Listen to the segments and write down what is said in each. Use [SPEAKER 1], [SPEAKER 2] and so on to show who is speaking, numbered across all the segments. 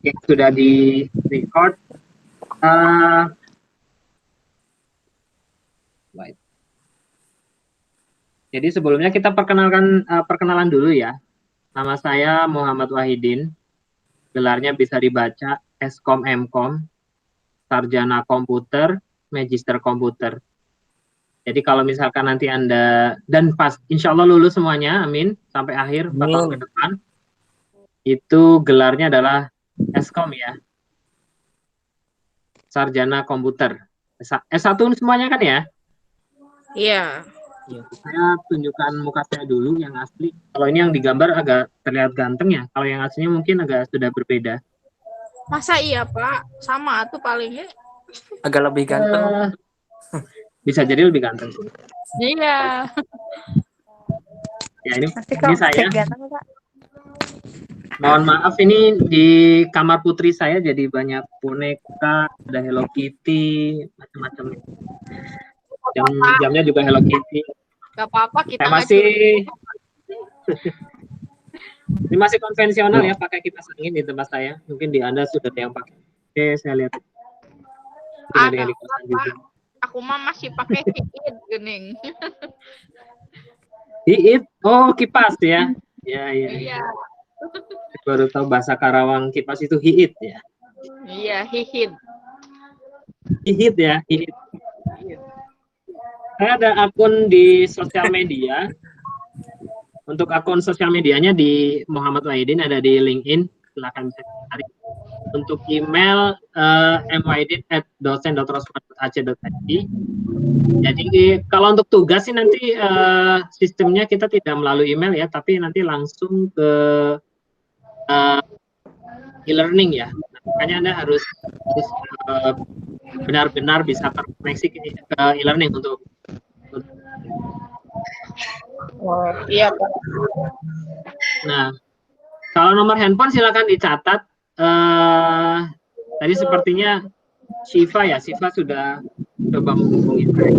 [SPEAKER 1] Oke, sudah di record. Jadi sebelumnya kita perkenalan dulu ya. Nama saya Muhammad Wahidin. Gelarnya bisa dibaca Eskom Mkom, Sarjana Komputer, Magister Komputer. Jadi kalau misalkan nanti Anda, dan pas insya Allah lulus semuanya, amin, sampai akhir 4 tahun ke depan, itu gelarnya adalah Eskom ya, Sarjana Komputer. S1 semuanya kan ya?
[SPEAKER 2] Iya.
[SPEAKER 1] Ya, saya tunjukkan muka saya dulu yang asli. Kalau ini yang digambar agak terlihat ganteng ya, kalau yang aslinya mungkin agak sudah berbeda.
[SPEAKER 2] Masa iya, Pak? Sama tuh palingnya.
[SPEAKER 3] Agak lebih ganteng.
[SPEAKER 1] Bisa jadi lebih ganteng sih.
[SPEAKER 2] Iya.
[SPEAKER 1] Ya ini saya.
[SPEAKER 4] Ganteng, Pak.
[SPEAKER 1] Mohon maaf ini di kamar putri saya jadi banyak boneka, ada Hello Kitty, macam-macam. Jamnya juga Hello Kitty.
[SPEAKER 2] Gak apa-apa, kita
[SPEAKER 1] Saya ini masih konvensional ya, pakai kipas angin di tempat saya. Mungkin di Anda sudah ada yang pakai. Oke, saya lihat.
[SPEAKER 2] ada yang di kosan juga. Aku mah masih pakai hiit gening.
[SPEAKER 1] Hiit? Oh, kipas ya. Ya.
[SPEAKER 2] Iya.
[SPEAKER 1] Baru tahu bahasa Karawang kipas itu hiit ya.
[SPEAKER 2] Iya, hihit.
[SPEAKER 1] Hiit ya, hiit. Saya ada akun di sosial media. Untuk akun sosial medianya di Muhammad Wahidin, ada di LinkedIn, silakan cari. Untuk email mwidin@dosen.rosmad.ac.id. Jadi kalau untuk tugas sih nanti sistemnya kita tidak melalui email ya, tapi nanti langsung ke e-learning ya. Makanya Anda harus benar-benar bisa terkoneksi ke e-learning untuk.
[SPEAKER 2] Oh, iya, Pak.
[SPEAKER 1] Nah, kalau nomor handphone silakan dicatat. Tadi sepertinya Syifa ya, Syifa sudah coba menghubungi saya.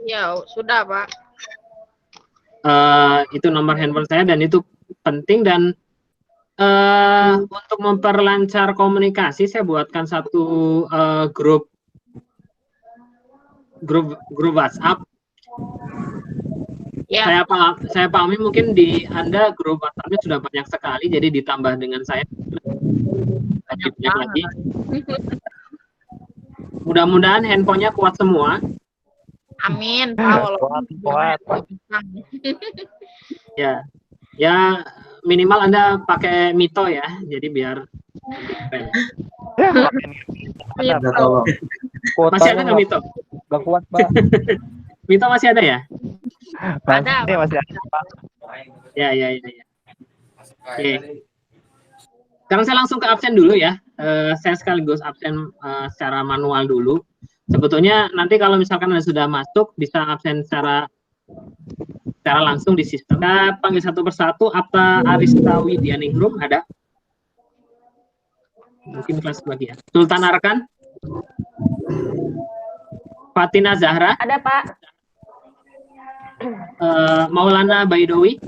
[SPEAKER 2] Iya, sudah, Pak.
[SPEAKER 1] Itu nomor handphone saya dan itu penting, dan untuk memperlancar komunikasi saya buatkan satu grup WhatsApp. Ya. Saya pahami mungkin di Anda grup WhatsApp-nya sudah banyak sekali, jadi ditambah dengan saya banyak lagi. Mudah-mudahan handphonenya kuat semua.
[SPEAKER 2] Amin, Pak.
[SPEAKER 3] Kuat.
[SPEAKER 1] Ya minimal Anda pakai Mito ya, jadi biar. Masih ada nggak Mito?
[SPEAKER 3] Gak kuat, Pak.
[SPEAKER 1] Mito masih ada ya?
[SPEAKER 3] Masih ada, Pak.
[SPEAKER 1] Ya. Oke. Sekarang saya langsung ke absen dulu ya. Saya sekaligus absen secara manual dulu. Sebetulnya nanti kalau misalkan Anda sudah masuk, bisa absen secara langsung di sistem. Kita panggil satu persatu. Apa Arista Widianingrum ada? Mungkin kelas lagi ya. Sultan Arkan? Fatina Zahra?
[SPEAKER 4] Ada, Pak.
[SPEAKER 1] Maulana Baidowi?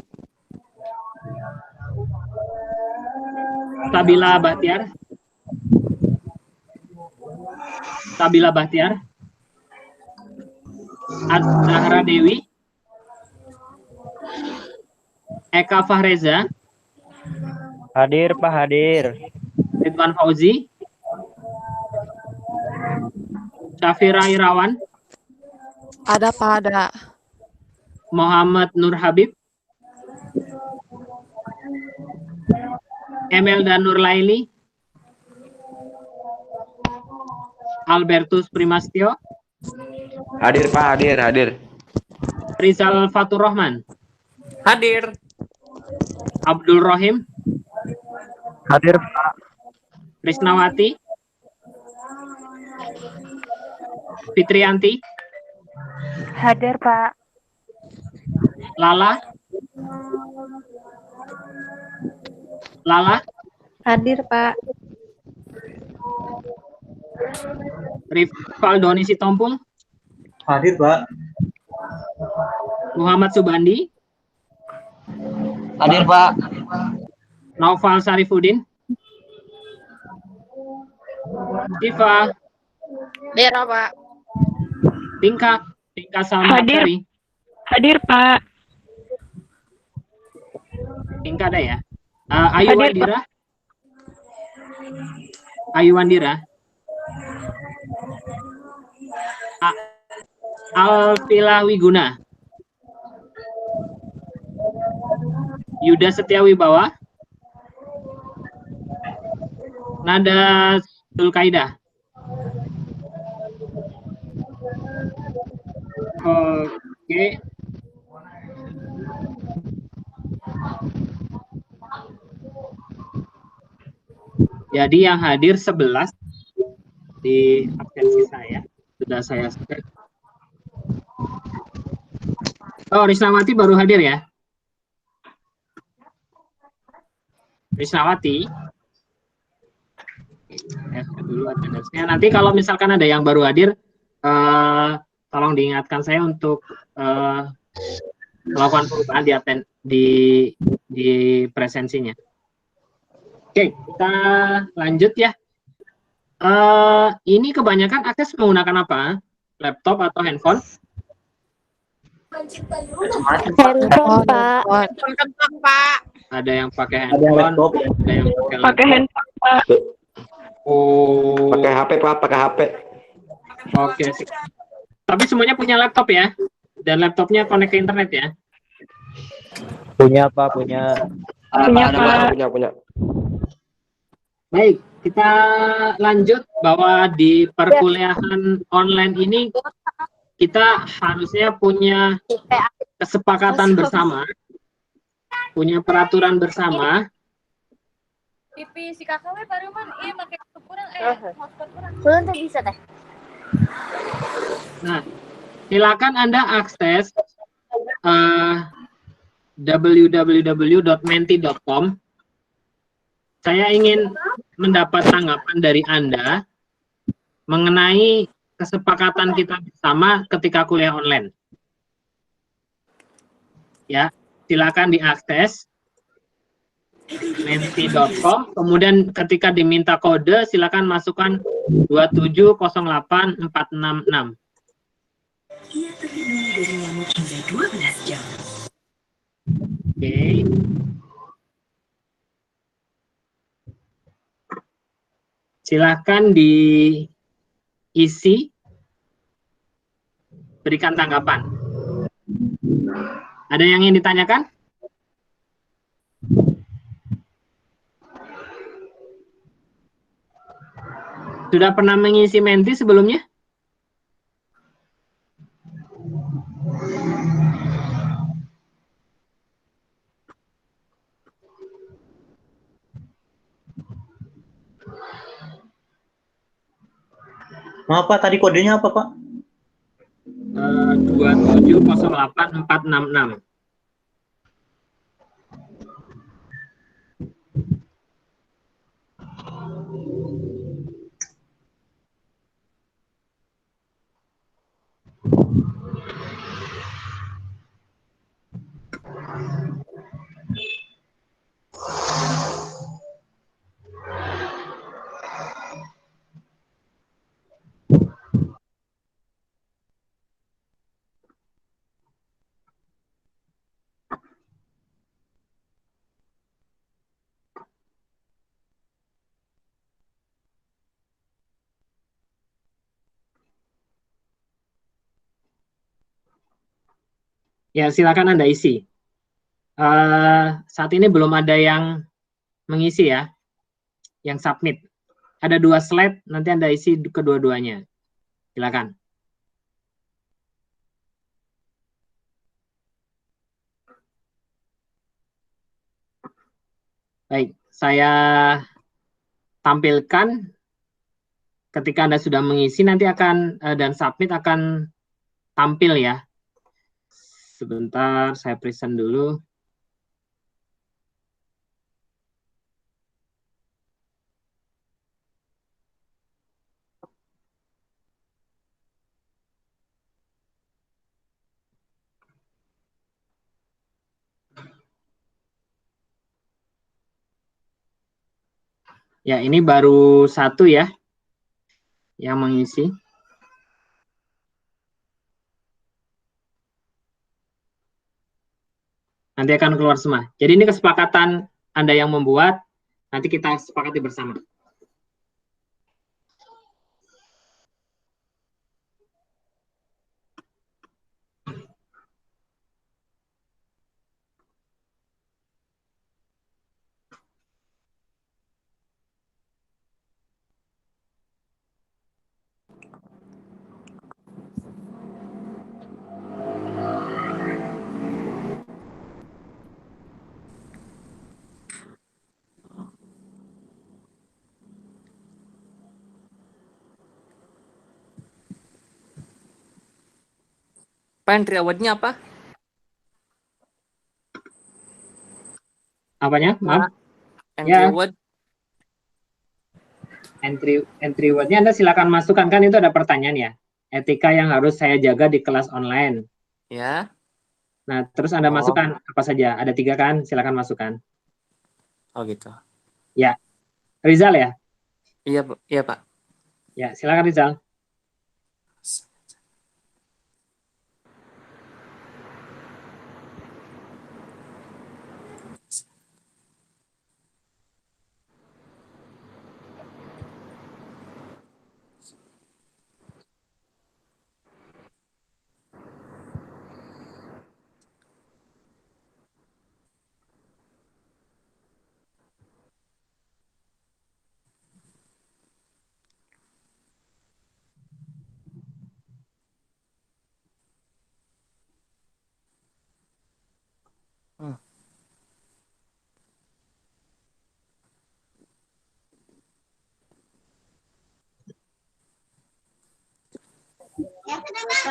[SPEAKER 1] Sabila Bahtiar? Zahra Dewi? Eka Fahreza?
[SPEAKER 3] Hadir, Pak, hadir.
[SPEAKER 1] Ridwan Fauzi? Syafira Irawan?
[SPEAKER 4] Ada, Pak, ada.
[SPEAKER 1] Muhammad Nur Habib? Emelda Nur Laili? Albertus Primastio?
[SPEAKER 5] Hadir, Pak, hadir.
[SPEAKER 1] Rizal Fatur Rahman?
[SPEAKER 3] Hadir.
[SPEAKER 1] Abdul Rohim?
[SPEAKER 3] Hadir, Pak.
[SPEAKER 1] Risnawati? Fitrianti?
[SPEAKER 4] Hadir, Pak.
[SPEAKER 1] Lala?
[SPEAKER 4] Hadir, Pak.
[SPEAKER 1] Rifaldoni Sitompul?
[SPEAKER 6] Hadir, Pak.
[SPEAKER 1] Muhammad Subandi?
[SPEAKER 5] Hadir, Pak.
[SPEAKER 1] Naufal Sarifuddin? Siva,
[SPEAKER 2] Hadir, Pak.
[SPEAKER 1] Tingka sama
[SPEAKER 4] Hadir.
[SPEAKER 1] Sari.
[SPEAKER 4] Hadir, Pak.
[SPEAKER 1] Tingka ada ya? Ayu
[SPEAKER 4] Hadir,
[SPEAKER 1] Wandira. Ayu Wandira. Alvila Wiguna. Yuda Setiawibawa. Nada Zulkaidah. Oke. Jadi yang hadir 11 di absensi saya. Sudah saya cek. Oh, Risnawati baru hadir ya? Risnawati. Ya, dulu attendance-nya. Nanti kalau misalkan ada yang baru hadir, tolong diingatkan saya untuk melakukan perubahan di presensinya. Oke, kita lanjut ya. Ini kebanyakan akses menggunakan apa? Laptop atau handphone?
[SPEAKER 7] Handphone, Pak.
[SPEAKER 2] Handphone, Pak.
[SPEAKER 1] Ada yang pakai
[SPEAKER 6] Ada yang
[SPEAKER 1] handphone,
[SPEAKER 6] laptop.
[SPEAKER 1] ada yang pakai
[SPEAKER 4] Pakai
[SPEAKER 1] laptop.
[SPEAKER 4] handphone, Pak.
[SPEAKER 1] Oh,
[SPEAKER 5] Pakai HP, Pak, pakai HP.
[SPEAKER 1] oke. Tapi semuanya punya laptop ya? Dan laptopnya connect ke internet ya?
[SPEAKER 3] Punya Pak, punya.
[SPEAKER 4] Punya, Pak.
[SPEAKER 5] Punya.
[SPEAKER 1] Baik, kita lanjut bahwa di perkuliahan online ini kita harusnya punya kesepakatan bersama, punya peraturan bersama.
[SPEAKER 7] TV si kakak we paruman ieu make kurang hotspot kurang. Kurang teh bisa teh.
[SPEAKER 1] Nah, silakan Anda akses www.menti.com. Saya ingin mendapat tanggapan dari Anda mengenai kesepakatan kita bersama ketika kuliah online. Ya, silakan diakses menti.com, kemudian ketika diminta kode silakan masukkan 2708466.
[SPEAKER 8] Ia terlindungi dari nyamuk hingga 12 jam.
[SPEAKER 1] Oke. Silakan diisi, berikan tanggapan. Ada yang ingin ditanyakan? Sudah pernah mengisi Menti sebelumnya?
[SPEAKER 6] Maaf Pak, tadi kodenya apa Pak?
[SPEAKER 1] 2708466. Ya, silakan Anda isi. Saat ini belum ada yang mengisi ya, yang submit. Ada 2 slide, nanti Anda isi kedua-duanya. Silakan. Baik, saya tampilkan ketika Anda sudah mengisi, nanti akan dan submit akan tampil ya. Sebentar, saya present dulu. Ya, ini baru 1 ya. yang mengisi. Nanti akan keluar semua. Jadi ini kesepakatan Anda yang membuat, nanti kita sepakati bersama.
[SPEAKER 9] Pak, entry awardnya apa?
[SPEAKER 1] Apanya? Maaf.
[SPEAKER 9] Entry
[SPEAKER 1] Ya.
[SPEAKER 9] award.
[SPEAKER 1] Entry word-nya Anda silakan masukkan, kan itu ada pertanyaan ya. Etika yang harus saya jaga di kelas online.
[SPEAKER 9] Ya.
[SPEAKER 1] Nah, terus Anda
[SPEAKER 9] Oh.
[SPEAKER 1] masukkan apa saja? Ada 3 kan? Silakan masukkan.
[SPEAKER 9] Oh gitu.
[SPEAKER 1] Ya. Rizal ya?
[SPEAKER 9] Iya, iya Pak.
[SPEAKER 1] Ya, silakan Rizal.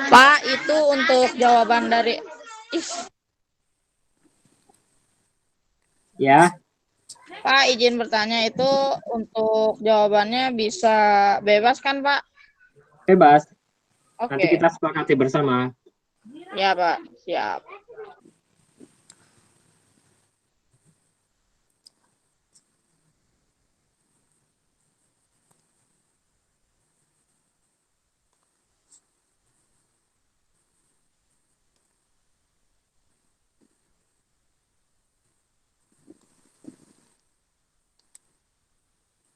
[SPEAKER 2] Pak, itu untuk jawaban dari
[SPEAKER 1] Ya.
[SPEAKER 2] Pak, izin bertanya, itu untuk jawabannya bisa bebas kan, Pak?
[SPEAKER 1] Bebas.
[SPEAKER 2] Oke.
[SPEAKER 1] Nanti kita sepakati bersama.
[SPEAKER 2] Ya, Pak. Siap.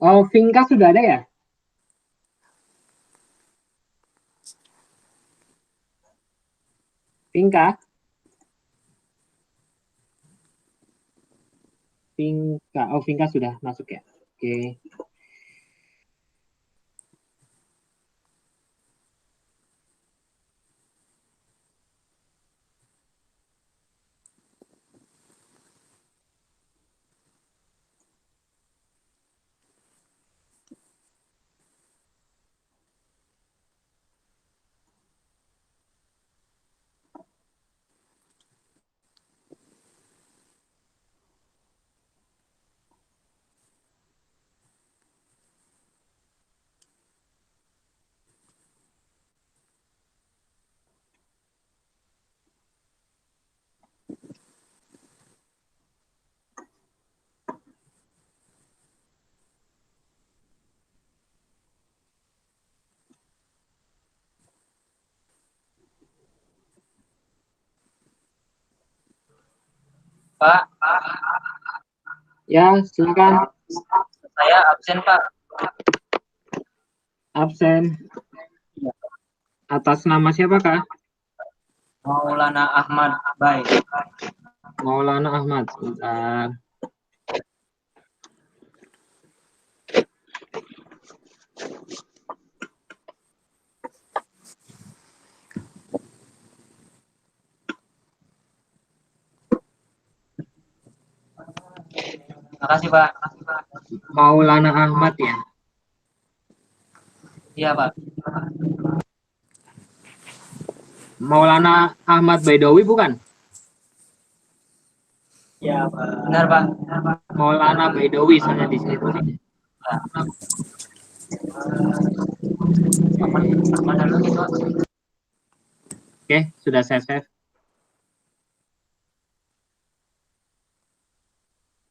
[SPEAKER 1] Oh, Vinka sudah ada ya? Vinka? Vinka. Oh, Vinka sudah masuk ya? Oke.
[SPEAKER 10] Pak,
[SPEAKER 1] Ya, silakan.
[SPEAKER 10] saya absen, Pak.
[SPEAKER 1] Absen. Atas nama siapa, Kak?
[SPEAKER 10] Maulana Ahmad. Baik.
[SPEAKER 1] Maulana Ahmad. Sebentar.
[SPEAKER 10] Makasih, Pak.
[SPEAKER 1] Maulana Ahmad ya?
[SPEAKER 10] Iya, Pak.
[SPEAKER 1] Maulana Ahmad Baidowi bukan?
[SPEAKER 10] Iya, Pak. Benar, Pak.
[SPEAKER 1] Maulana Baidowi soalnya di sini tulisannya.
[SPEAKER 10] Mana dulu, Pak?
[SPEAKER 1] Oke, sudah saya save.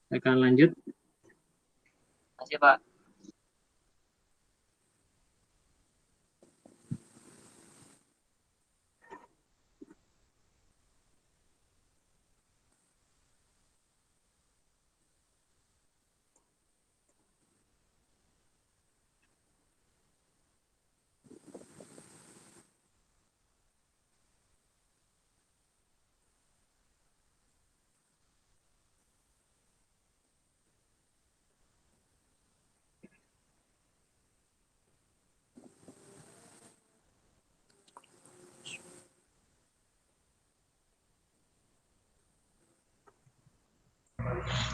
[SPEAKER 1] Saya akan lanjut.
[SPEAKER 10] Makasih, Pak.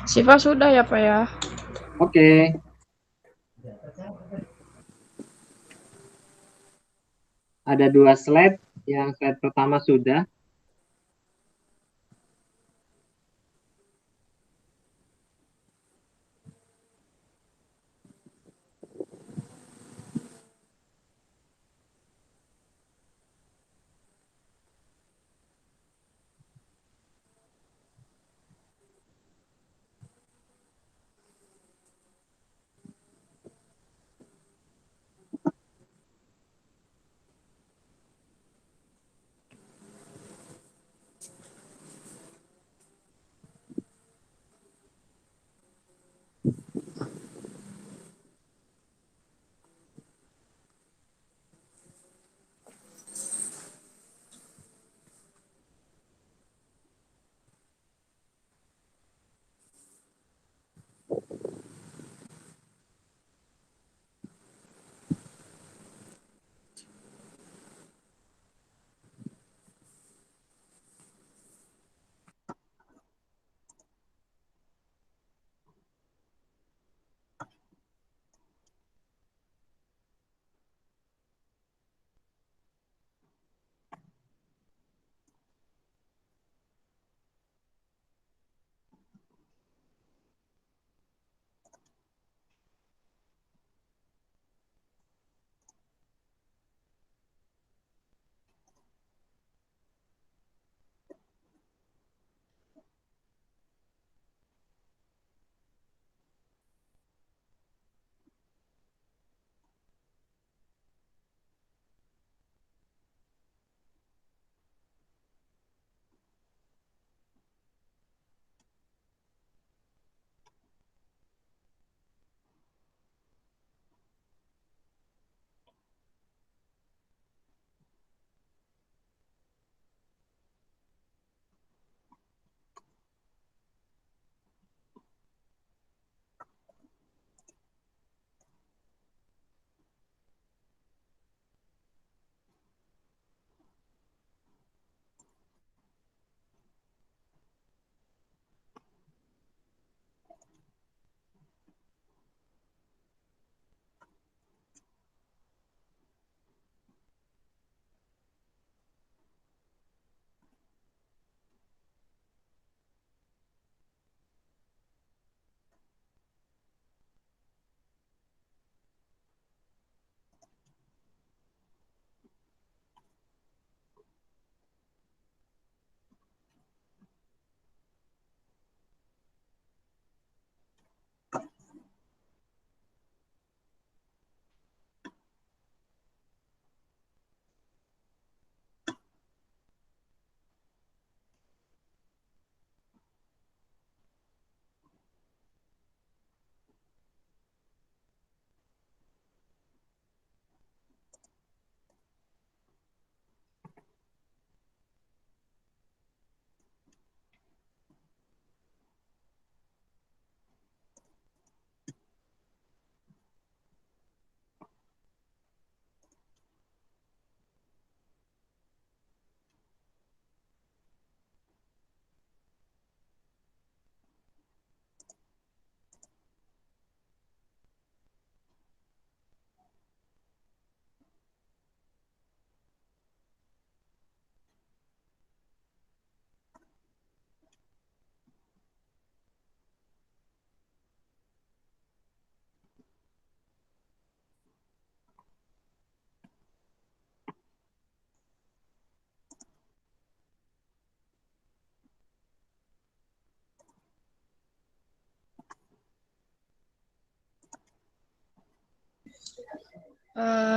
[SPEAKER 2] Siva sudah ya Pak ya?
[SPEAKER 1] Oke. Ada 2 slide. Yang slide pertama sudah.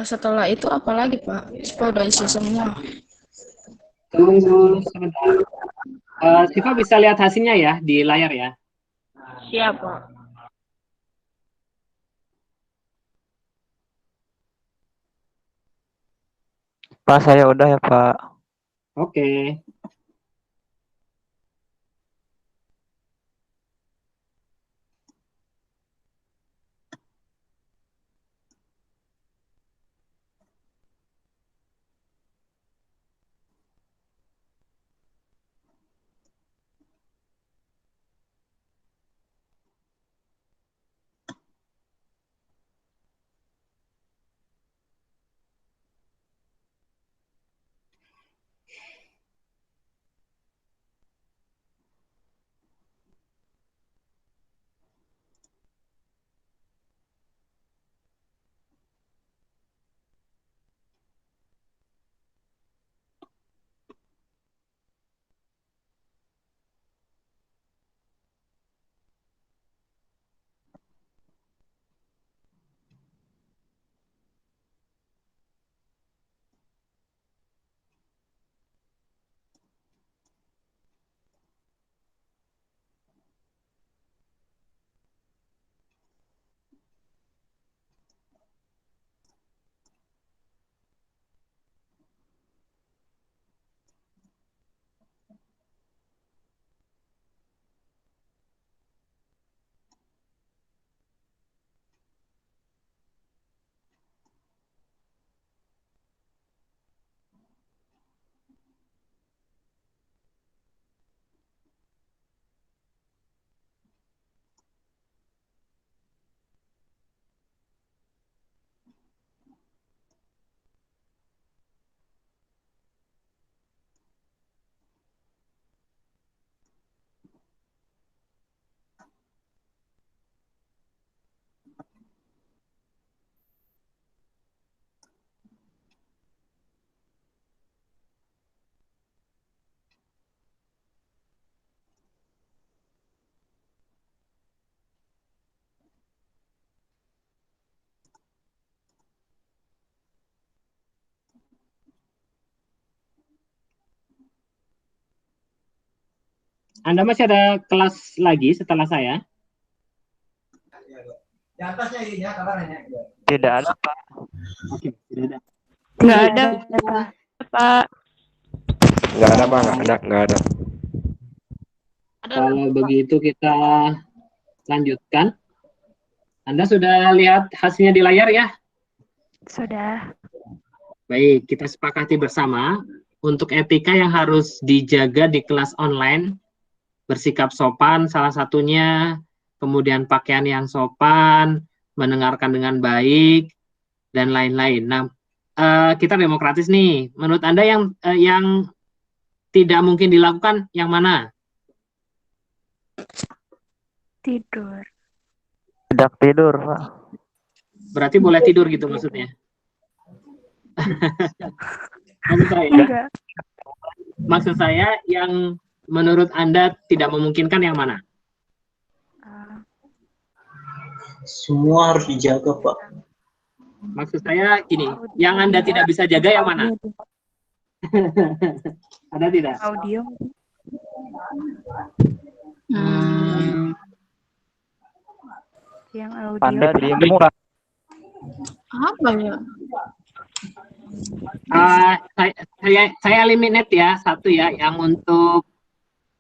[SPEAKER 2] Setelah itu apa lagi Pak? Siva udah isi semua.
[SPEAKER 1] Tunggu sebentar. Siva bisa lihat hasilnya ya di layar ya.
[SPEAKER 2] Siap Pak.
[SPEAKER 3] Pak, saya udah ya, Pak.
[SPEAKER 1] Oke. Anda masih ada kelas lagi setelah saya?
[SPEAKER 3] Tidak ada, Pak.
[SPEAKER 1] Oke, tidak ada.
[SPEAKER 4] Nggak ada, Pak.
[SPEAKER 5] Nggak ada, Pak. Nggak ada.
[SPEAKER 1] Kalau begitu kita lanjutkan. Anda sudah lihat hasilnya di layar ya?
[SPEAKER 4] Sudah.
[SPEAKER 1] Baik, kita sepakati bersama untuk etika yang harus dijaga di kelas online, bersikap sopan salah satunya, kemudian pakaian yang sopan, mendengarkan dengan baik, dan lain-lain. Nah, kita demokratis nih. Menurut Anda yang tidak mungkin dilakukan yang mana?
[SPEAKER 4] Tidur.
[SPEAKER 3] Tidak tidur, Pak.
[SPEAKER 1] Berarti boleh tidur gitu maksudnya?
[SPEAKER 4] Enggak.
[SPEAKER 1] Maksud saya yang menurut Anda tidak memungkinkan yang mana?
[SPEAKER 6] Semua harus dijaga, Pak.
[SPEAKER 1] Maksud saya gini, yang Anda tidak bisa jaga yang mana? Ada tidak?
[SPEAKER 4] Audio. Yang audio.
[SPEAKER 3] Anda diem, Pak.
[SPEAKER 2] Apa ya?
[SPEAKER 1] Saya eliminate ya satu ya, yang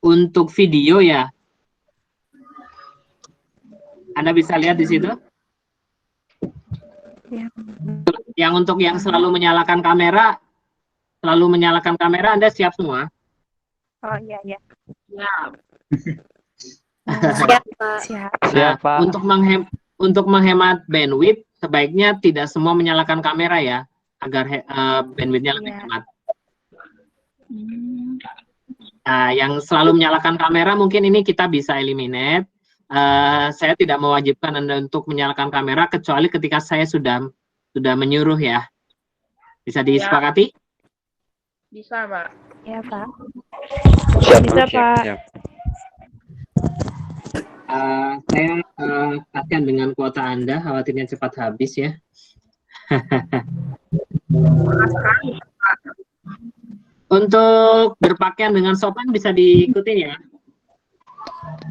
[SPEAKER 1] untuk video ya. Anda bisa lihat di situ.
[SPEAKER 4] Ya.
[SPEAKER 1] Yang untuk yang selalu menyalakan kamera Anda siap semua?
[SPEAKER 4] Oh iya.
[SPEAKER 2] Ya.
[SPEAKER 4] Siap, Pak. Siap.
[SPEAKER 1] Nah,
[SPEAKER 3] Siap, Pak.
[SPEAKER 1] untuk menghemat bandwidth, sebaiknya tidak semua menyalakan kamera ya, agar bandwidthnya lebih hemat. Nah, yang selalu menyalakan kamera mungkin ini kita bisa eliminate. Saya tidak mewajibkan Anda untuk menyalakan kamera kecuali ketika saya sudah menyuruh ya. Bisa disepakati?
[SPEAKER 2] Bisa, Pak.
[SPEAKER 4] Ya, Pak.
[SPEAKER 5] Siap,
[SPEAKER 4] Bisa,
[SPEAKER 5] siap,
[SPEAKER 4] Pak.
[SPEAKER 5] siap.
[SPEAKER 1] Saya kasihan dengan kuota Anda, khawatirnya cepat habis ya. Untuk berpakaian dengan sopan bisa diikuti ya.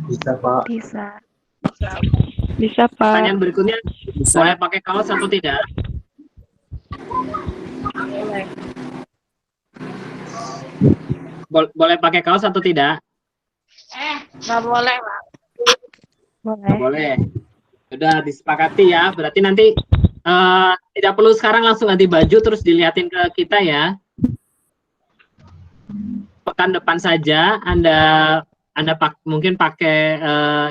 [SPEAKER 6] Bisa, Pak.
[SPEAKER 4] Bisa. Bisa, Pak.
[SPEAKER 1] Pertanyaan berikutnya, boleh pakai kaos atau tidak? Boleh pakai kaos atau tidak?
[SPEAKER 2] Nggak boleh, Pak.
[SPEAKER 4] Boleh.
[SPEAKER 1] Boleh. Sudah disepakati ya. Berarti nanti tidak perlu sekarang langsung ganti baju terus dilihatin ke kita ya. Pekan depan saja Anda mungkin pakai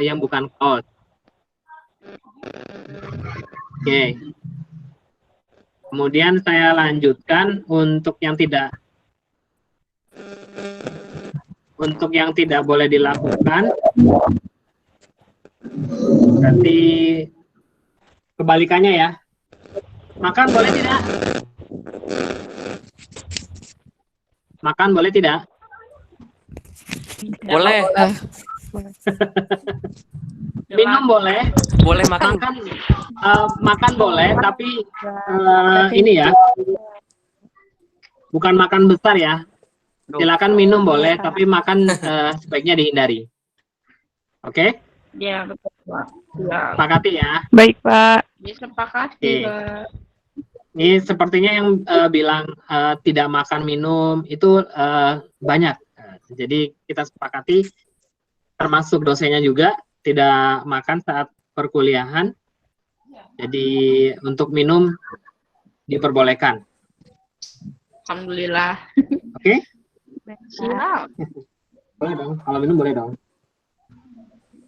[SPEAKER 1] yang bukan kaos. Oke. Kemudian saya lanjutkan untuk yang tidak boleh dilakukan. Berarti kebalikannya ya. Makan boleh tidak? Makan boleh tidak?
[SPEAKER 9] Boleh.
[SPEAKER 1] Minum boleh.
[SPEAKER 9] Boleh makan.
[SPEAKER 1] Makan boleh, tapi ini ya. Bukan makan besar ya. Silakan minum boleh, tapi makan sebaiknya dihindari. Oke?
[SPEAKER 2] Ya, betul, Pak. Ya.
[SPEAKER 1] Sepakati ya.
[SPEAKER 4] Baik, Pak.
[SPEAKER 2] Disepakati, Pak.
[SPEAKER 1] Ini sepertinya yang bilang tidak makan minum itu banyak. Jadi kita sepakati, termasuk dosennya juga tidak makan saat perkuliahan. Jadi untuk minum diperbolehkan.
[SPEAKER 2] Alhamdulillah.
[SPEAKER 1] Oke?
[SPEAKER 2] Siap.
[SPEAKER 1] Boleh dong. Kalau minum boleh dong.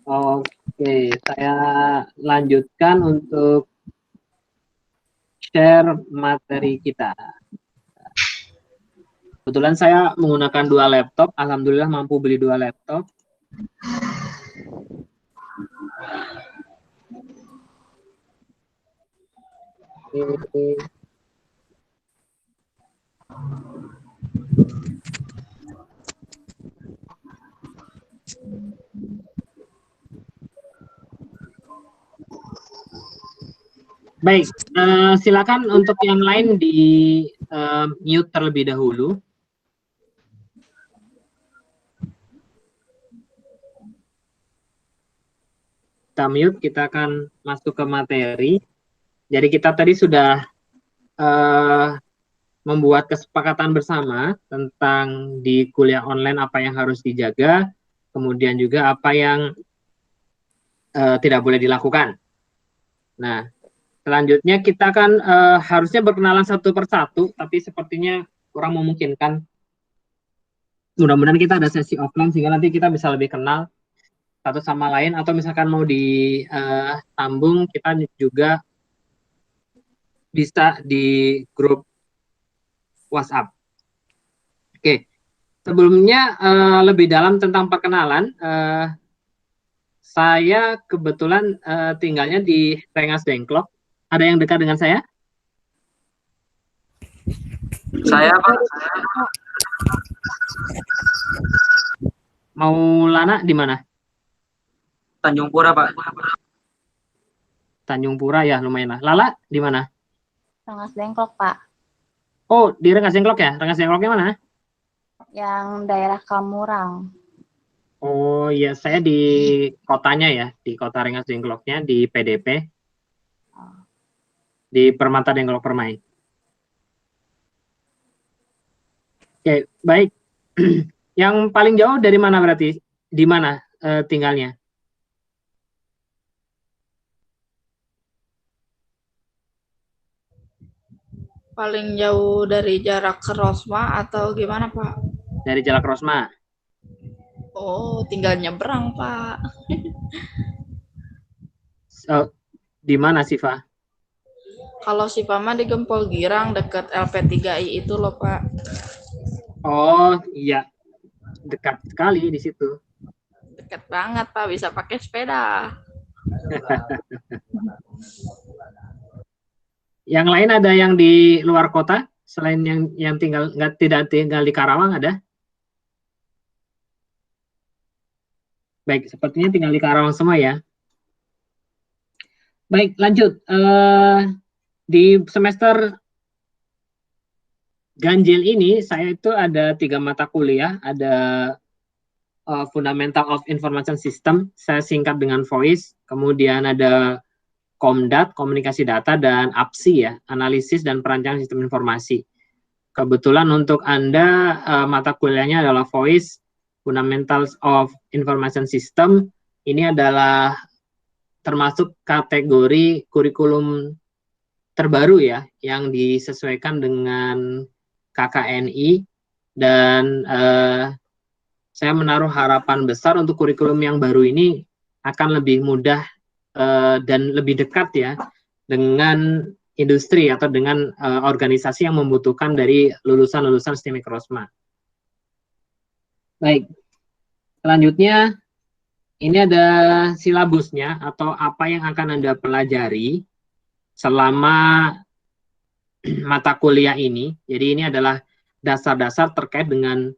[SPEAKER 1] Oke, saya lanjutkan untuk share materi kita. Kebetulan saya menggunakan 2 laptop. Alhamdulillah mampu beli 2 laptop. Baik, silakan untuk yang lain di mute terlebih dahulu. kita mute, kita akan masuk ke materi. Jadi kita tadi sudah membuat kesepakatan bersama tentang di kuliah online apa yang harus dijaga, kemudian juga apa yang tidak boleh dilakukan. Nah, selanjutnya kita akan harusnya berkenalan satu persatu, tapi sepertinya kurang memungkinkan. Mudah-mudahan kita ada sesi offline sehingga nanti kita bisa lebih kenal satu sama lain, atau misalkan mau disambung, kita juga bisa di grup WhatsApp. Oke, sebelumnya lebih dalam tentang perkenalan, saya kebetulan tinggalnya di Rengas Dengklok. Ada yang dekat dengan saya?
[SPEAKER 10] Saya, Pak.
[SPEAKER 1] Maulana di mana?
[SPEAKER 10] Tanjung Pura, Pak.
[SPEAKER 1] Tanjung Pura ya, lumayan lah. Lala di mana?
[SPEAKER 7] Rengas Dengklok, Pak.
[SPEAKER 1] Oh, di Rengas Dengklok ya? Rengas Dengkloknya mana?
[SPEAKER 7] Yang daerah Kamurang.
[SPEAKER 1] Oh iya, saya di kotanya ya, di kota Rengas Dengkloknya, di PDP, di Permata Dengklok Permai. Oke, baik. Yang paling jauh dari mana berarti? Di mana tinggalnya?
[SPEAKER 2] Paling jauh dari jarak ke Rosma atau gimana, Pak?
[SPEAKER 1] Dari Jalak Rosma.
[SPEAKER 2] Oh, tinggal nyebrang, Pak.
[SPEAKER 1] Oh, di mana sih, Pak?
[SPEAKER 2] Kalau si Pama di Gempol Girang dekat LP3I itu loh, Pak.
[SPEAKER 1] Oh, iya. Dekat sekali di situ.
[SPEAKER 2] Dekat banget, Pak. Bisa pakai sepeda.
[SPEAKER 1] Yang lain ada yang di luar kota selain yang tidak tinggal di Karawang ada? Baik, sepertinya tinggal di Karawang semua ya. Baik, lanjut. Di semester ganjil ini saya itu ada 3 mata kuliah, ada Fundamental of Information System, saya singkat dengan VOIS, kemudian ada Komdat, Komunikasi Data, dan APSI ya, Analisis dan Perancangan Sistem Informasi. Kebetulan untuk Anda mata kuliahnya adalah VOIS, Fundamentals of Information System, ini adalah termasuk kategori kurikulum terbaru ya, yang disesuaikan dengan KKNI, dan saya menaruh harapan besar untuk kurikulum yang baru ini akan lebih mudah dan lebih dekat ya dengan industri atau dengan organisasi yang membutuhkan dari lulusan-lulusan STIMIK Rosma. Baik, selanjutnya ini ada silabusnya atau apa yang akan Anda pelajari selama mata kuliah ini. Jadi ini adalah dasar-dasar terkait dengan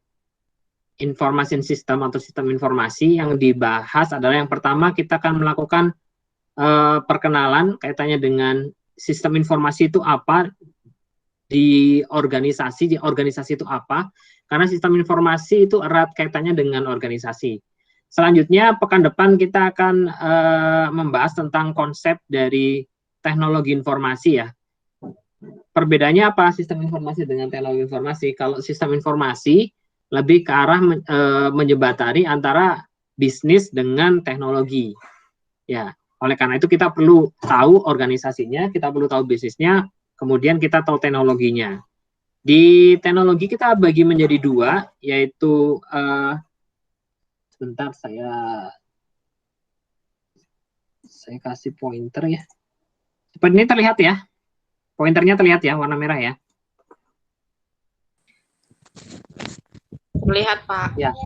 [SPEAKER 1] information system atau sistem informasi. Yang dibahas adalah yang pertama kita akan melakukan perkenalan kaitannya dengan sistem informasi itu apa di organisasi itu apa, karena sistem informasi itu erat kaitannya dengan organisasi. Selanjutnya pekan depan kita akan membahas tentang konsep dari teknologi informasi ya. Perbedaannya apa sistem informasi dengan teknologi informasi? Kalau sistem informasi lebih ke arah menjembatani antara bisnis dengan teknologi. Ya, oleh karena itu kita perlu tahu organisasinya, kita perlu tahu bisnisnya, kemudian kita tahu teknologinya. Di teknologi kita bagi menjadi 2, yaitu sebentar saya kasih pointer ya. Seperti ini terlihat ya. Pointernya terlihat ya, warna merah ya.
[SPEAKER 2] Melihat, Pak.
[SPEAKER 1] Ya.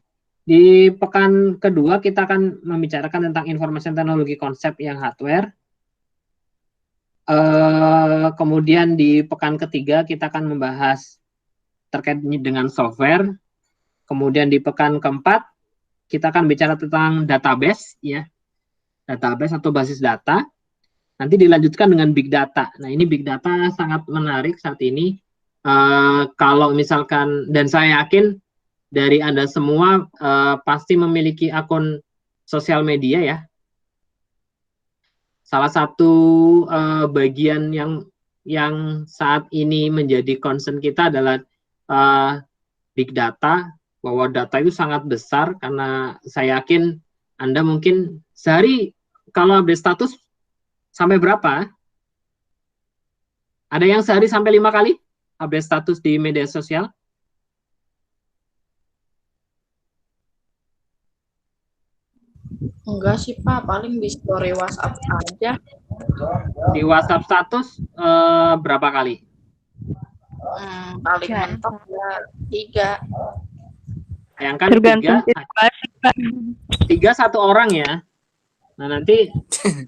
[SPEAKER 1] Di pekan kedua kita akan membicarakan tentang information teknologi konsep yang hardware. Kemudian di pekan ketiga kita akan membahas terkait dengan software. Kemudian di pekan keempat kita akan bicara tentang database ya. Database atau basis data. Nanti dilanjutkan dengan big data. Nah, ini big data sangat menarik saat ini. Kalau misalkan, dan saya yakin dari Anda semua pasti memiliki akun sosial media ya. salah satu bagian yang saat ini menjadi concern kita adalah big data, bahwa data itu sangat besar, karena saya yakin Anda mungkin sehari kalau update status sampai berapa? Ada yang sehari sampai 5 kali update status di media sosial?
[SPEAKER 2] Enggak sih Pak, paling di story WhatsApp aja.
[SPEAKER 1] Di WhatsApp status berapa kali?
[SPEAKER 2] Paling mentok ya 3.
[SPEAKER 1] Bayangkan
[SPEAKER 4] Tergantung situasi, Pak.
[SPEAKER 1] 3 satu orang ya. Nah nanti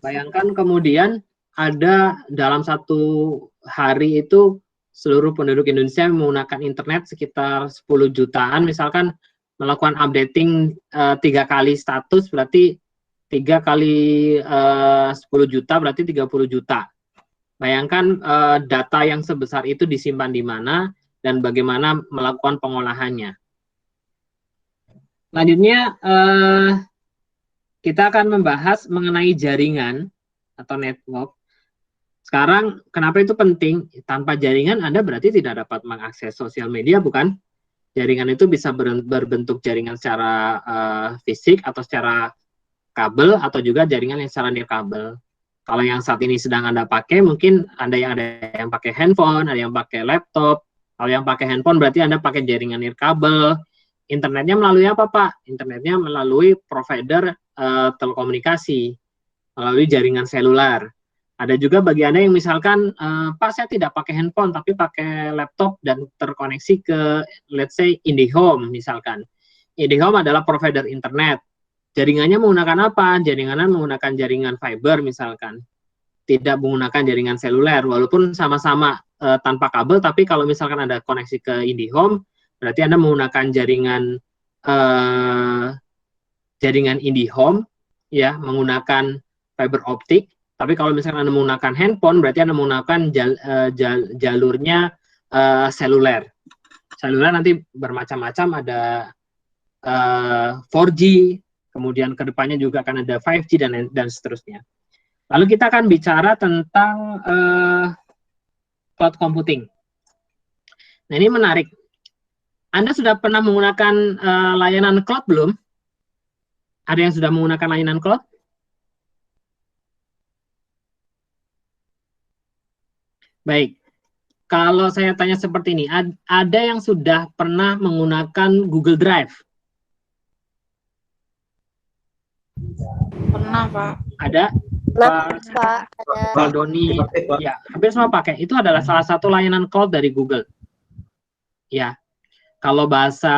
[SPEAKER 1] bayangkan kemudian ada dalam satu hari itu seluruh penduduk Indonesia menggunakan internet sekitar 10 jutaan, misalkan melakukan updating 3 kali status, berarti 3 kali 10 juta berarti 30 juta. Bayangkan data yang sebesar itu disimpan di mana dan bagaimana melakukan pengolahannya. Selanjutnya kita akan membahas mengenai jaringan atau network. Sekarang kenapa itu penting? Tanpa jaringan Anda berarti tidak dapat mengakses sosial media, bukan? Jaringan itu bisa berbentuk jaringan secara fisik atau secara kabel, atau juga jaringan yang secara nirkabel. Kalau yang saat ini sedang Anda pakai, mungkin ada yang pakai handphone, ada yang pakai laptop. Kalau yang pakai handphone berarti Anda pakai jaringan nirkabel. Internetnya melalui apa, Pak? Internetnya melalui provider telekomunikasi, melalui jaringan seluler. Ada juga bagi Anda yang misalkan, Pak, saya tidak pakai handphone, tapi pakai laptop dan terkoneksi ke, let's say, IndiHome misalkan. IndiHome adalah provider internet. Jaringannya menggunakan apa? Jaringannya menggunakan jaringan fiber misalkan. Tidak menggunakan jaringan seluler, walaupun sama-sama tanpa kabel, tapi kalau misalkan ada koneksi ke IndiHome, berarti Anda menggunakan jaringan IndiHome, ya, menggunakan fiber optik. Tapi kalau misalkan Anda menggunakan handphone, berarti Anda menggunakan jalurnya seluler. Seluler nanti bermacam-macam, ada 4G, kemudian kedepannya juga akan ada 5G dan seterusnya. Lalu kita akan bicara tentang cloud computing. Nah ini menarik. Anda sudah pernah menggunakan layanan cloud belum? Ada yang sudah menggunakan layanan cloud? Baik. Kalau saya tanya seperti ini, ada yang sudah pernah menggunakan Google Drive?
[SPEAKER 2] Pernah Pak.
[SPEAKER 1] Ada?
[SPEAKER 7] Pak,
[SPEAKER 1] Pak Doni, ya, hampir semua pakai. Itu adalah salah satu layanan cloud dari Google. Ya, kalau bahasa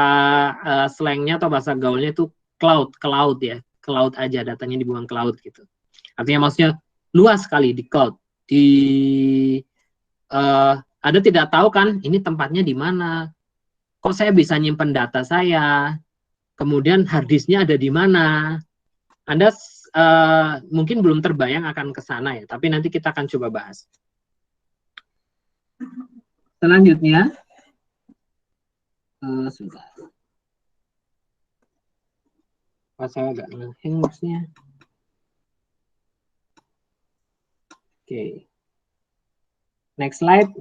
[SPEAKER 1] slangnya atau bahasa gaulnya itu cloud ya, cloud aja, datanya dibuang cloud gitu. Artinya maksudnya luas sekali di cloud. Ada tidak tahu kan, ini tempatnya di mana? Kok saya bisa nyimpen data saya? Kemudian harddisknya ada di mana? Anda mungkin belum terbayang akan ke sana ya, tapi nanti kita akan coba bahas. Selanjutnya, sebentar. Saya agak ngehang maksudnya. Oke. Next slide.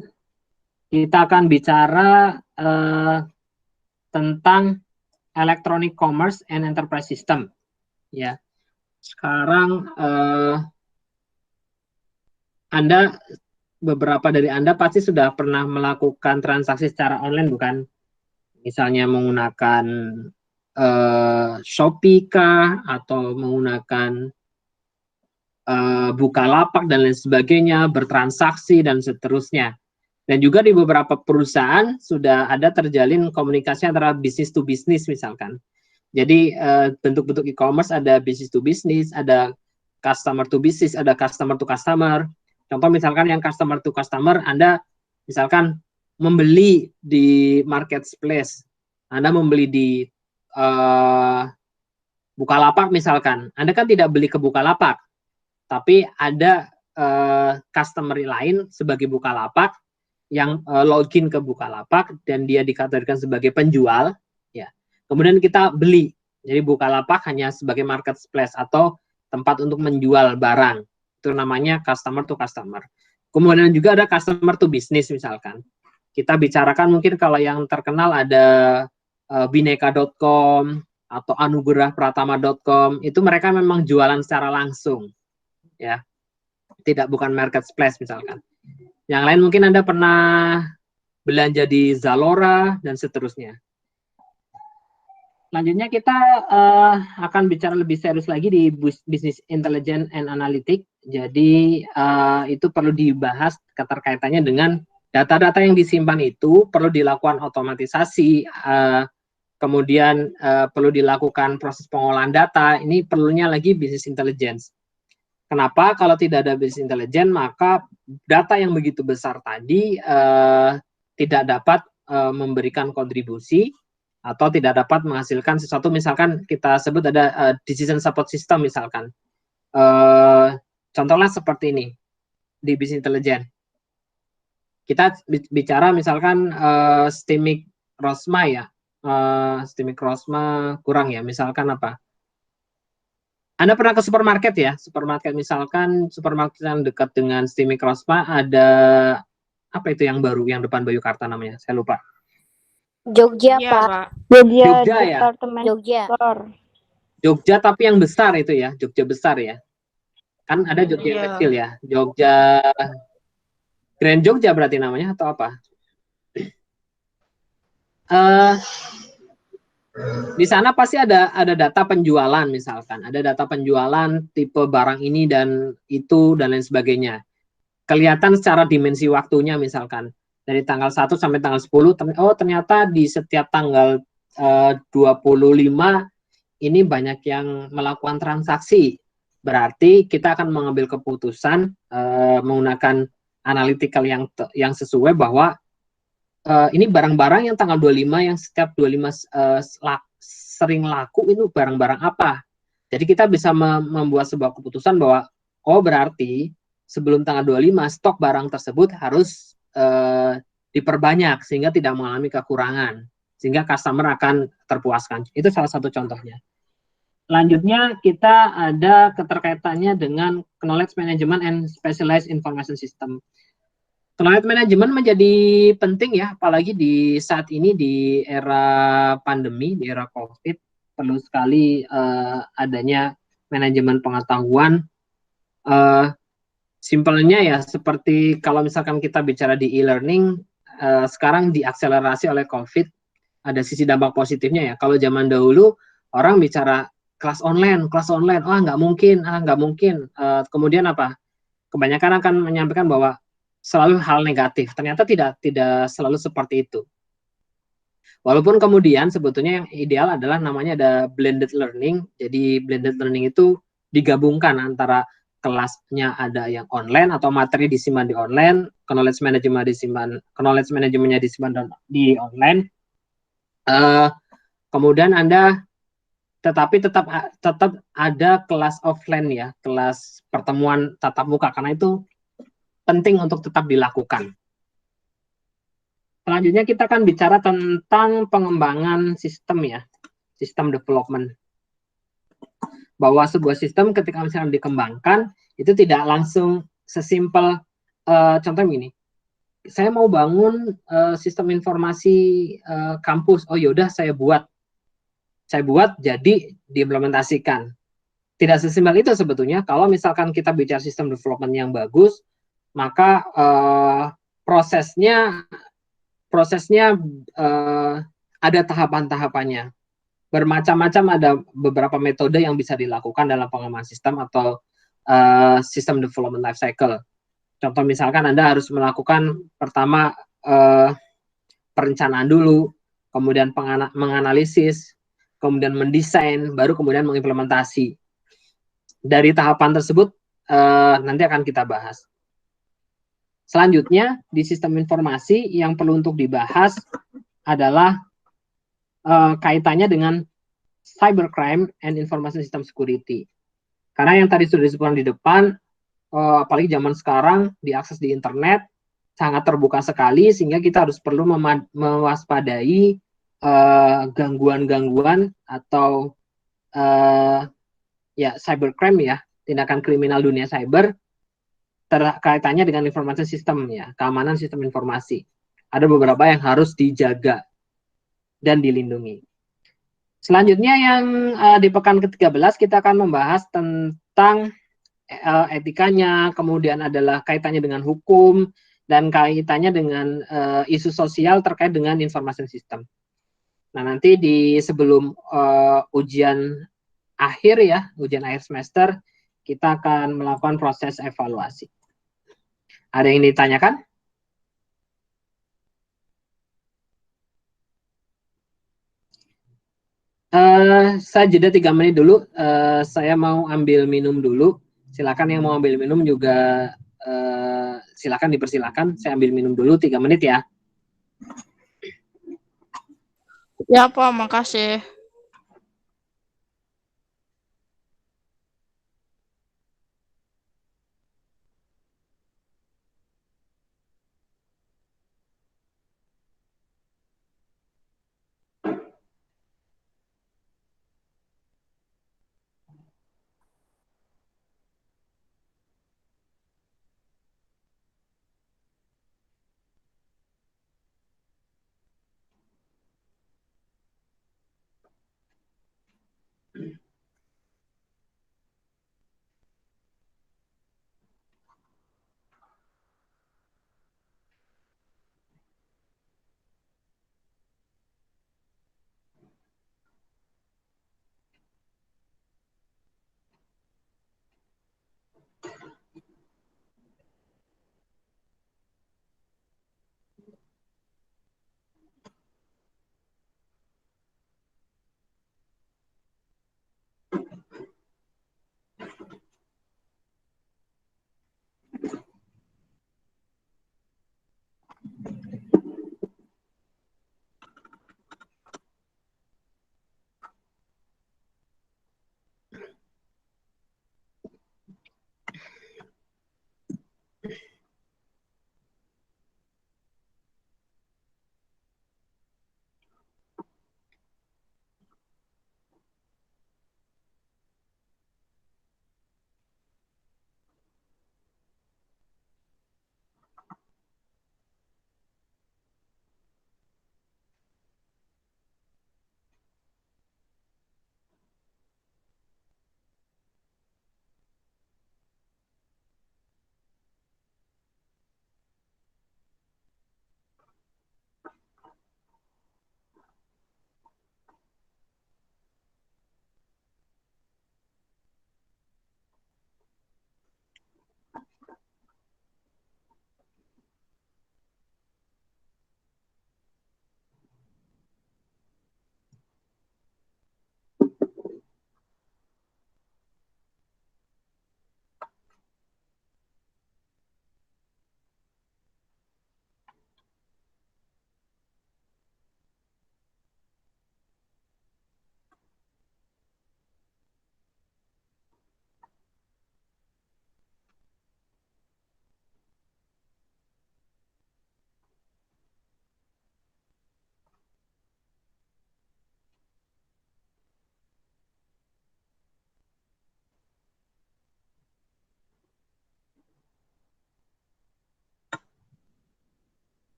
[SPEAKER 1] Kita akan bicara tentang electronic commerce and enterprise system. Ya. Sekarang beberapa dari Anda pasti sudah pernah melakukan transaksi secara online, bukan? Misalnya menggunakan Shopee kah, atau menggunakan Bukalapak dan lain sebagainya, bertransaksi dan seterusnya. Dan juga di beberapa perusahaan sudah ada terjalin komunikasi antara bisnis to bisnis misalkan. Jadi bentuk-bentuk e-commerce ada business to business, ada customer to business, ada customer to customer. Contoh misalkan yang customer to customer, Anda misalkan membeli di marketplace, Anda membeli di Bukalapak misalkan. Anda kan tidak beli ke Bukalapak, tapi ada customer lain sebagai Bukalapak yang login ke Bukalapak dan dia dikategorikan sebagai penjual. Kemudian kita beli. Jadi Bukalapak hanya sebagai marketplace atau tempat untuk menjual barang. Itu namanya customer to customer. Kemudian juga ada customer to business misalkan. Kita bicarakan mungkin kalau yang terkenal ada bineka.com atau anugerahpratama.com, itu mereka memang jualan secara langsung, ya, tidak bukan marketplace misalkan. Yang lain mungkin Anda pernah belanja di Zalora dan seterusnya. Selanjutnya kita akan bicara lebih serius lagi di Business Intelligence and Analytics. Jadi itu perlu dibahas keterkaitannya dengan data-data yang disimpan itu perlu dilakukan otomatisasi, kemudian perlu dilakukan proses pengolahan data. Ini perlunya lagi Business Intelligence. Kenapa? Kalau tidak ada Business Intelligence, maka data yang begitu besar tadi tidak dapat memberikan kontribusi atau tidak dapat menghasilkan sesuatu. Misalkan kita sebut ada decision support system misalkan. Contohnya seperti ini di Business Intelligence. Kita bicara misalkan Stimic Rosma ya. Stimic Rosma kurang ya. Misalkan apa? Anda pernah ke supermarket ya? Supermarket misalkan, supermarket yang dekat dengan Stimic Rosma ada apa itu yang baru yang depan Bayu Karta namanya? Saya lupa.
[SPEAKER 7] Jogja,
[SPEAKER 2] Iya,
[SPEAKER 7] Pak.
[SPEAKER 1] Jogja ya.
[SPEAKER 4] Departemen
[SPEAKER 7] Jogja.
[SPEAKER 4] Store.
[SPEAKER 1] Jogja tapi yang besar itu ya, Jogja besar ya. Kan ada Jogja yang
[SPEAKER 2] Iya.
[SPEAKER 1] kecil ya. Jogja Grand Jogja berarti namanya atau apa? Di sana pasti ada data penjualan misalkan, ada data penjualan tipe barang ini dan itu dan lain sebagainya. Kelihatan secara dimensi waktunya misalkan dari tanggal 1 sampai tanggal 10, oh ternyata di setiap tanggal 25 ini banyak yang melakukan transaksi. Berarti kita akan mengambil keputusan menggunakan analytical yang sesuai bahwa ini barang-barang yang tanggal 25 yang setiap 25 sering laku itu barang-barang apa. Jadi kita bisa membuat sebuah keputusan bahwa oh berarti sebelum tanggal 25 stok barang tersebut harus diperbanyak sehingga tidak mengalami kekurangan, sehingga customer akan terpuaskan. Itu salah satu contohnya. Selanjutnya kita ada keterkaitannya dengan knowledge management and specialized information system. Knowledge management menjadi penting ya, apalagi di saat ini di era pandemi, di era COVID, perlu sekali adanya manajemen pengetahuan. Simpelnya ya seperti kalau misalkan kita bicara di e-learning, sekarang diakselerasi oleh COVID, ada sisi dampak positifnya ya. Kalau zaman dahulu orang bicara kelas online, oh nggak mungkin. Kemudian apa? Kebanyakan akan menyampaikan bahwa selalu hal negatif. Ternyata tidak selalu seperti itu. Walaupun kemudian sebetulnya yang ideal adalah namanya ada blended learning. Jadi blended learning itu digabungkan antara kelasnya ada yang online atau materi disimpan di online, knowledge manajemennya disimpan di online. Kemudian Anda tetap ada kelas offline ya, kelas pertemuan tatap muka, karena itu penting untuk tetap dilakukan. Selanjutnya kita akan bicara tentang pengembangan sistem ya, sistem development. Bahwa sebuah sistem ketika misalnya dikembangkan itu tidak langsung sesimpel contoh ini. Saya mau bangun sistem informasi kampus. Oh yaudah saya buat jadi diimplementasikan. Tidak sesimpel itu sebetulnya. Kalau misalkan kita bicara sistem development yang bagus, maka prosesnya ada tahapan-tahapannya. Bermacam-macam, ada beberapa metode yang bisa dilakukan dalam pengembangan sistem atau sistem development life cycle. Contoh misalkan Anda harus melakukan pertama perencanaan dulu, kemudian menganalisis, kemudian mendesain, baru kemudian mengimplementasi. Dari tahapan tersebut nanti akan kita bahas. Selanjutnya di sistem informasi yang perlu untuk dibahas adalah kaitannya dengan cybercrime and information system security. Karena yang tadi sudah disebutkan di depan, apalagi zaman sekarang diakses di internet sangat terbuka sekali, sehingga kita harus perlu mewaspadai gangguan-gangguan atau ya cybercrime ya, tindakan kriminal dunia cyber kaitannya dengan informasi sistem ya, keamanan sistem informasi. Ada beberapa yang harus dijaga dan dilindungi. Selanjutnya yang di pekan ke-13 kita akan membahas tentang etikanya, kemudian adalah kaitannya dengan hukum, dan kaitannya dengan isu sosial terkait dengan informasi sistem. Nah, nanti sebelum ujian akhir ya, ujian akhir semester, kita akan melakukan proses evaluasi. Ada yang ditanyakan? Saya jeda 3 menit dulu. Saya mau ambil minum dulu. Silakan yang mau ambil minum juga silakan dipersilakan. Saya ambil minum dulu 3 menit ya.
[SPEAKER 2] Ya, Pak, makasih.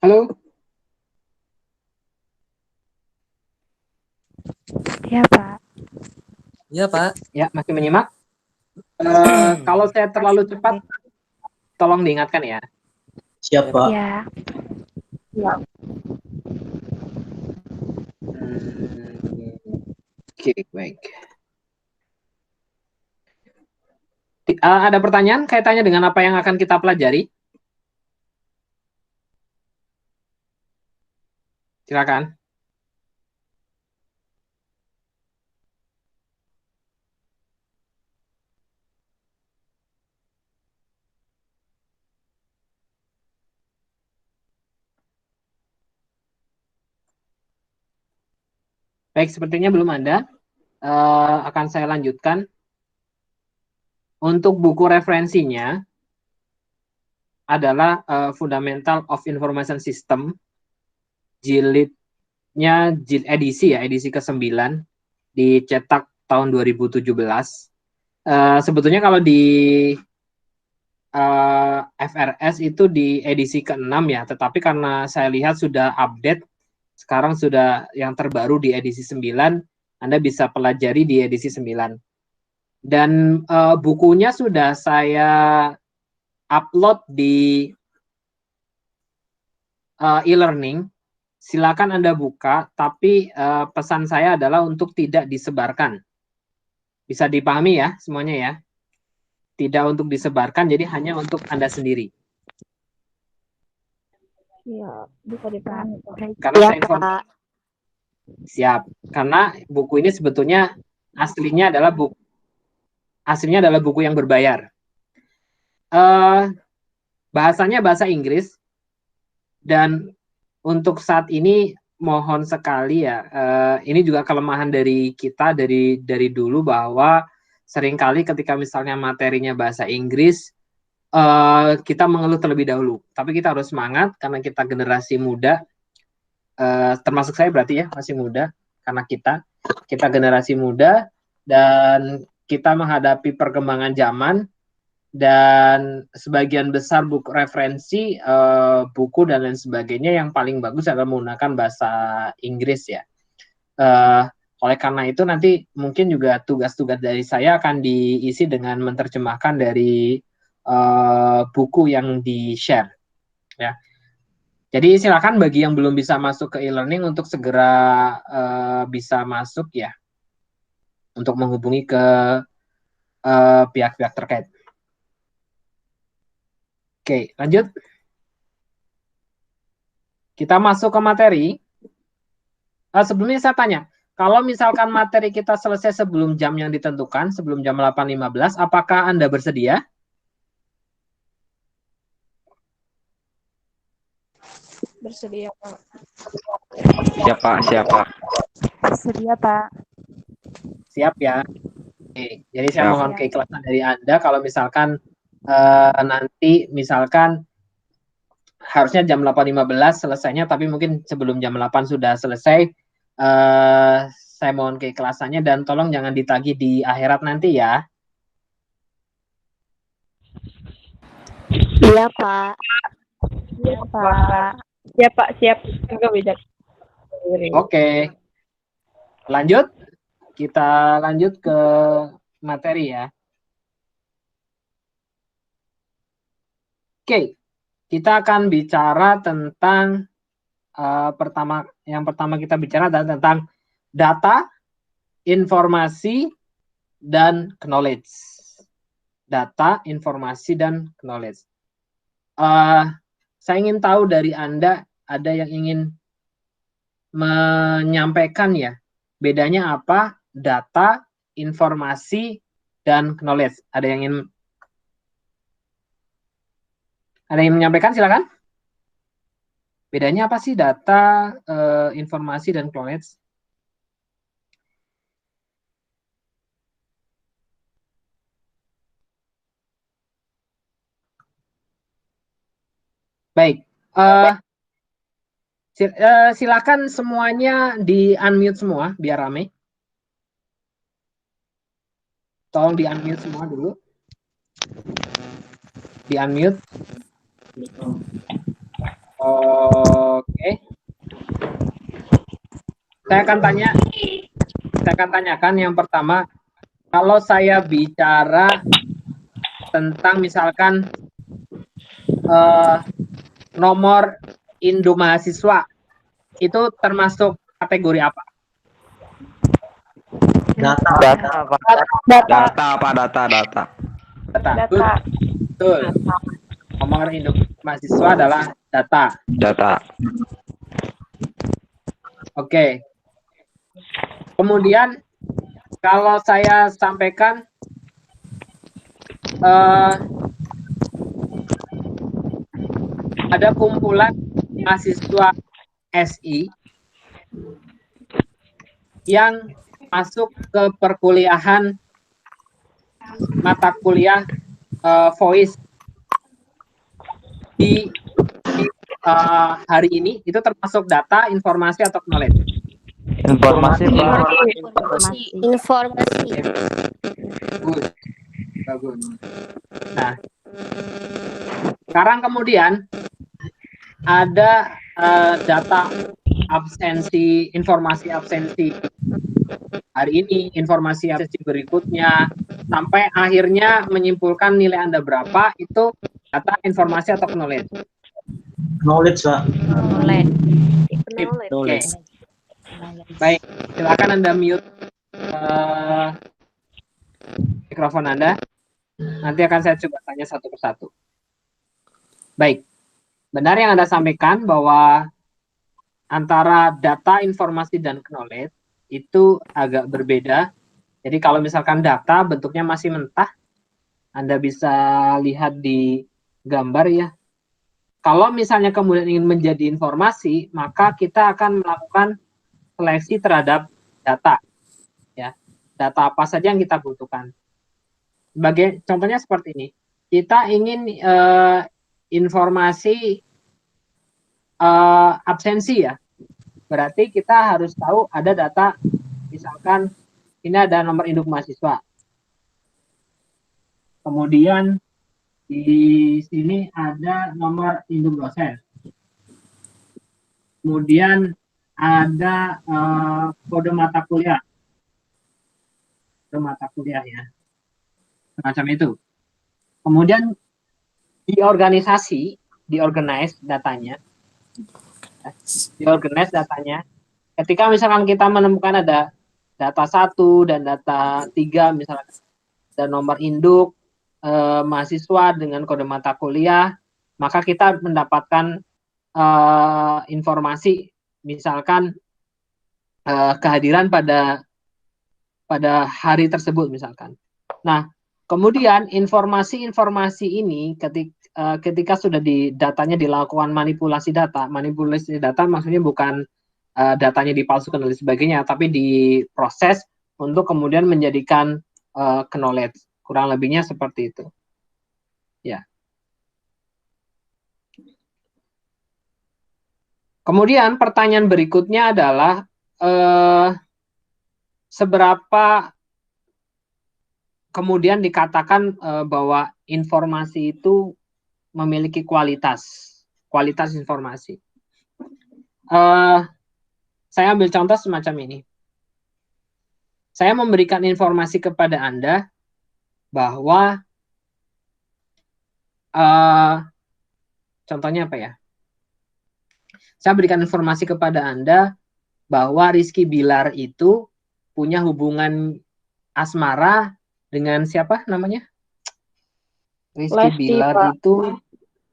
[SPEAKER 1] Halo?
[SPEAKER 4] Ya, Pak.
[SPEAKER 9] Iya, Pak.
[SPEAKER 1] Ya, masih menyimak? Kalau saya terlalu cepat, tolong diingatkan ya.
[SPEAKER 6] Siapa?
[SPEAKER 4] Ya.
[SPEAKER 1] Oke, baik. Ada pertanyaan kaitannya dengan apa yang akan kita pelajari? Silakan. Baik, sepertinya belum ada. Akan saya lanjutkan. Untuk buku referensinya adalah Fundamental of Information System, jilidnya edisi ke-9, dicetak tahun 2017. Sebetulnya kalau di FRS itu di edisi ke-6 ya, tetapi karena saya lihat sudah update, sekarang sudah yang terbaru di edisi 9, Anda bisa pelajari di edisi 9. Dan bukunya sudah saya upload di e-learning. Silakan Anda buka, tapi pesan saya adalah untuk tidak disebarkan. Bisa dipahami ya semuanya ya? Tidak untuk disebarkan, jadi hanya untuk Anda sendiri.
[SPEAKER 4] Iya, bisa dipahami.
[SPEAKER 1] Karena saya informasi. Siap. Karena buku ini sebetulnya aslinya adalah buku yang berbayar. Bahasanya bahasa Inggris, dan untuk saat ini mohon sekali ya, ini juga kelemahan dari kita dari dulu, bahwa seringkali ketika misalnya materinya bahasa Inggris, kita mengeluh terlebih dahulu. Tapi kita harus semangat karena kita generasi muda, termasuk saya berarti ya, masih muda, karena kita generasi muda dan kita menghadapi perkembangan zaman, dan sebagian besar buku referensi, buku dan lain sebagainya yang paling bagus adalah menggunakan bahasa Inggris ya. Oleh karena itu nanti mungkin juga tugas-tugas dari saya akan diisi dengan menerjemahkan dari buku yang di-share ya. Jadi silakan bagi yang belum bisa masuk ke e-learning untuk segera bisa masuk ya, untuk menghubungi ke pihak-pihak terkait. Oke, lanjut. Kita masuk ke materi. Sebelumnya saya tanya, kalau misalkan materi kita selesai sebelum jam yang ditentukan, sebelum jam 8.15, apakah Anda bersedia?
[SPEAKER 4] Bersedia, Pak.
[SPEAKER 5] Siapa?
[SPEAKER 4] Bersedia, Pak.
[SPEAKER 1] Siap ya. Oke, jadi saya mohon keikhlasan dari Anda kalau misalkan nanti misalkan harusnya jam 8.15 selesainya, tapi mungkin sebelum jam 8 sudah selesai, saya mohon keikhlasannya dan tolong jangan ditagih di akhirat nanti ya.
[SPEAKER 4] Iya, Pak. Iya, Pak. Iya, Pak. Siap. Enggak beda.
[SPEAKER 1] Oke. Lanjut. Kita lanjut ke materi ya. Oke. Kita akan bicara tentang yang pertama kita bicara adalah tentang data, informasi, dan knowledge. Data, informasi, dan knowledge. Saya ingin tahu dari Anda, ada yang ingin menyampaikan ya, bedanya apa data, informasi, dan knowledge? Ada yang ingin menyampaikan, silakan. Bedanya apa sih data, informasi, dan knowledge? Baik, silakan semuanya di unmute semua biar rame. Tolong di unmute semua dulu. Di unmute. Oke. Saya akan tanyakan yang pertama, kalau saya bicara tentang misalkan nomor Indo mahasiswa, itu termasuk kategori apa?
[SPEAKER 3] Data.
[SPEAKER 1] Betul. Nomor Indo mahasiswa adalah data. Oke. Kemudian kalau saya sampaikan ada kumpulan mahasiswa SI yang masuk ke perkuliahan mata kuliah voice di hari ini, itu termasuk data, informasi, atau knowledge?
[SPEAKER 3] Informasi, Pak.
[SPEAKER 4] Informasi.
[SPEAKER 1] Bagus. Nah, sekarang kemudian ada data absensi, informasi absensi hari ini, informasi absensi berikutnya, sampai akhirnya menyimpulkan nilai Anda berapa, itu data, informasi, atau knowledge?
[SPEAKER 6] Knowledge, Pak.
[SPEAKER 1] Oke. Baik, silakan Anda mute mikrofon Anda. Nanti akan saya coba tanya satu persatu. Baik, benar yang Anda sampaikan bahwa antara data, informasi, dan knowledge itu agak berbeda. Jadi kalau misalkan data bentuknya masih mentah, Anda bisa lihat di gambar ya. Kalau misalnya kemudian ingin menjadi informasi, maka kita akan melakukan seleksi terhadap data. Ya, data apa saja yang kita butuhkan. Sebagai contohnya seperti ini, kita ingin informasi absensi ya, berarti kita harus tahu ada data, misalkan ini ada nomor induk mahasiswa, kemudian di sini ada nomor induk dosen, kemudian ada kode mata kuliah ya, semacam itu. Kemudian diorganize datanya. Ketika misalkan kita menemukan ada data 1 dan data 3, misalkan ada nomor induk mahasiswa dengan kode mata kuliah, maka kita mendapatkan informasi, misalkan kehadiran pada hari tersebut misalkan. Nah, kemudian informasi-informasi ini ketika sudah datanya dilakukan manipulasi data maksudnya bukan datanya dipalsukan dan sebagainya, tapi diproses untuk kemudian menjadikan knowledge. Kurang lebihnya seperti itu. Ya. Kemudian pertanyaan berikutnya adalah seberapa kemudian dikatakan bahwa informasi itu memiliki kualitas informasi. Saya ambil contoh semacam ini. Saya memberikan informasi kepada Anda bahwa contohnya apa ya? Saya berikan informasi kepada Anda bahwa Rizky Bilar itu punya hubungan asmara dengan siapa namanya? Rizky Bilar, Pak. Itu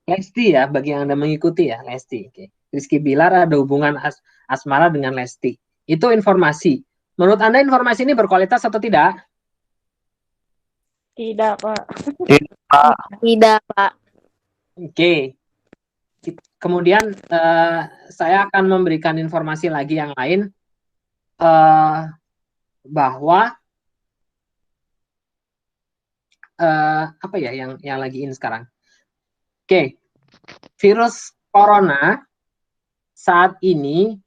[SPEAKER 1] Lesti ya, bagi yang Anda mengikuti ya, Lesti. Oke. Rizky Bilar ada hubungan asmara dengan Lesti. Itu informasi. Menurut Anda informasi ini berkualitas atau tidak?
[SPEAKER 4] Tidak, Pak.
[SPEAKER 3] Tidak,
[SPEAKER 4] Pak.
[SPEAKER 1] Oke. Kemudian saya akan memberikan informasi lagi yang lain bahwa apa ya yang lagi in sekarang. Oke. Virus corona saat ini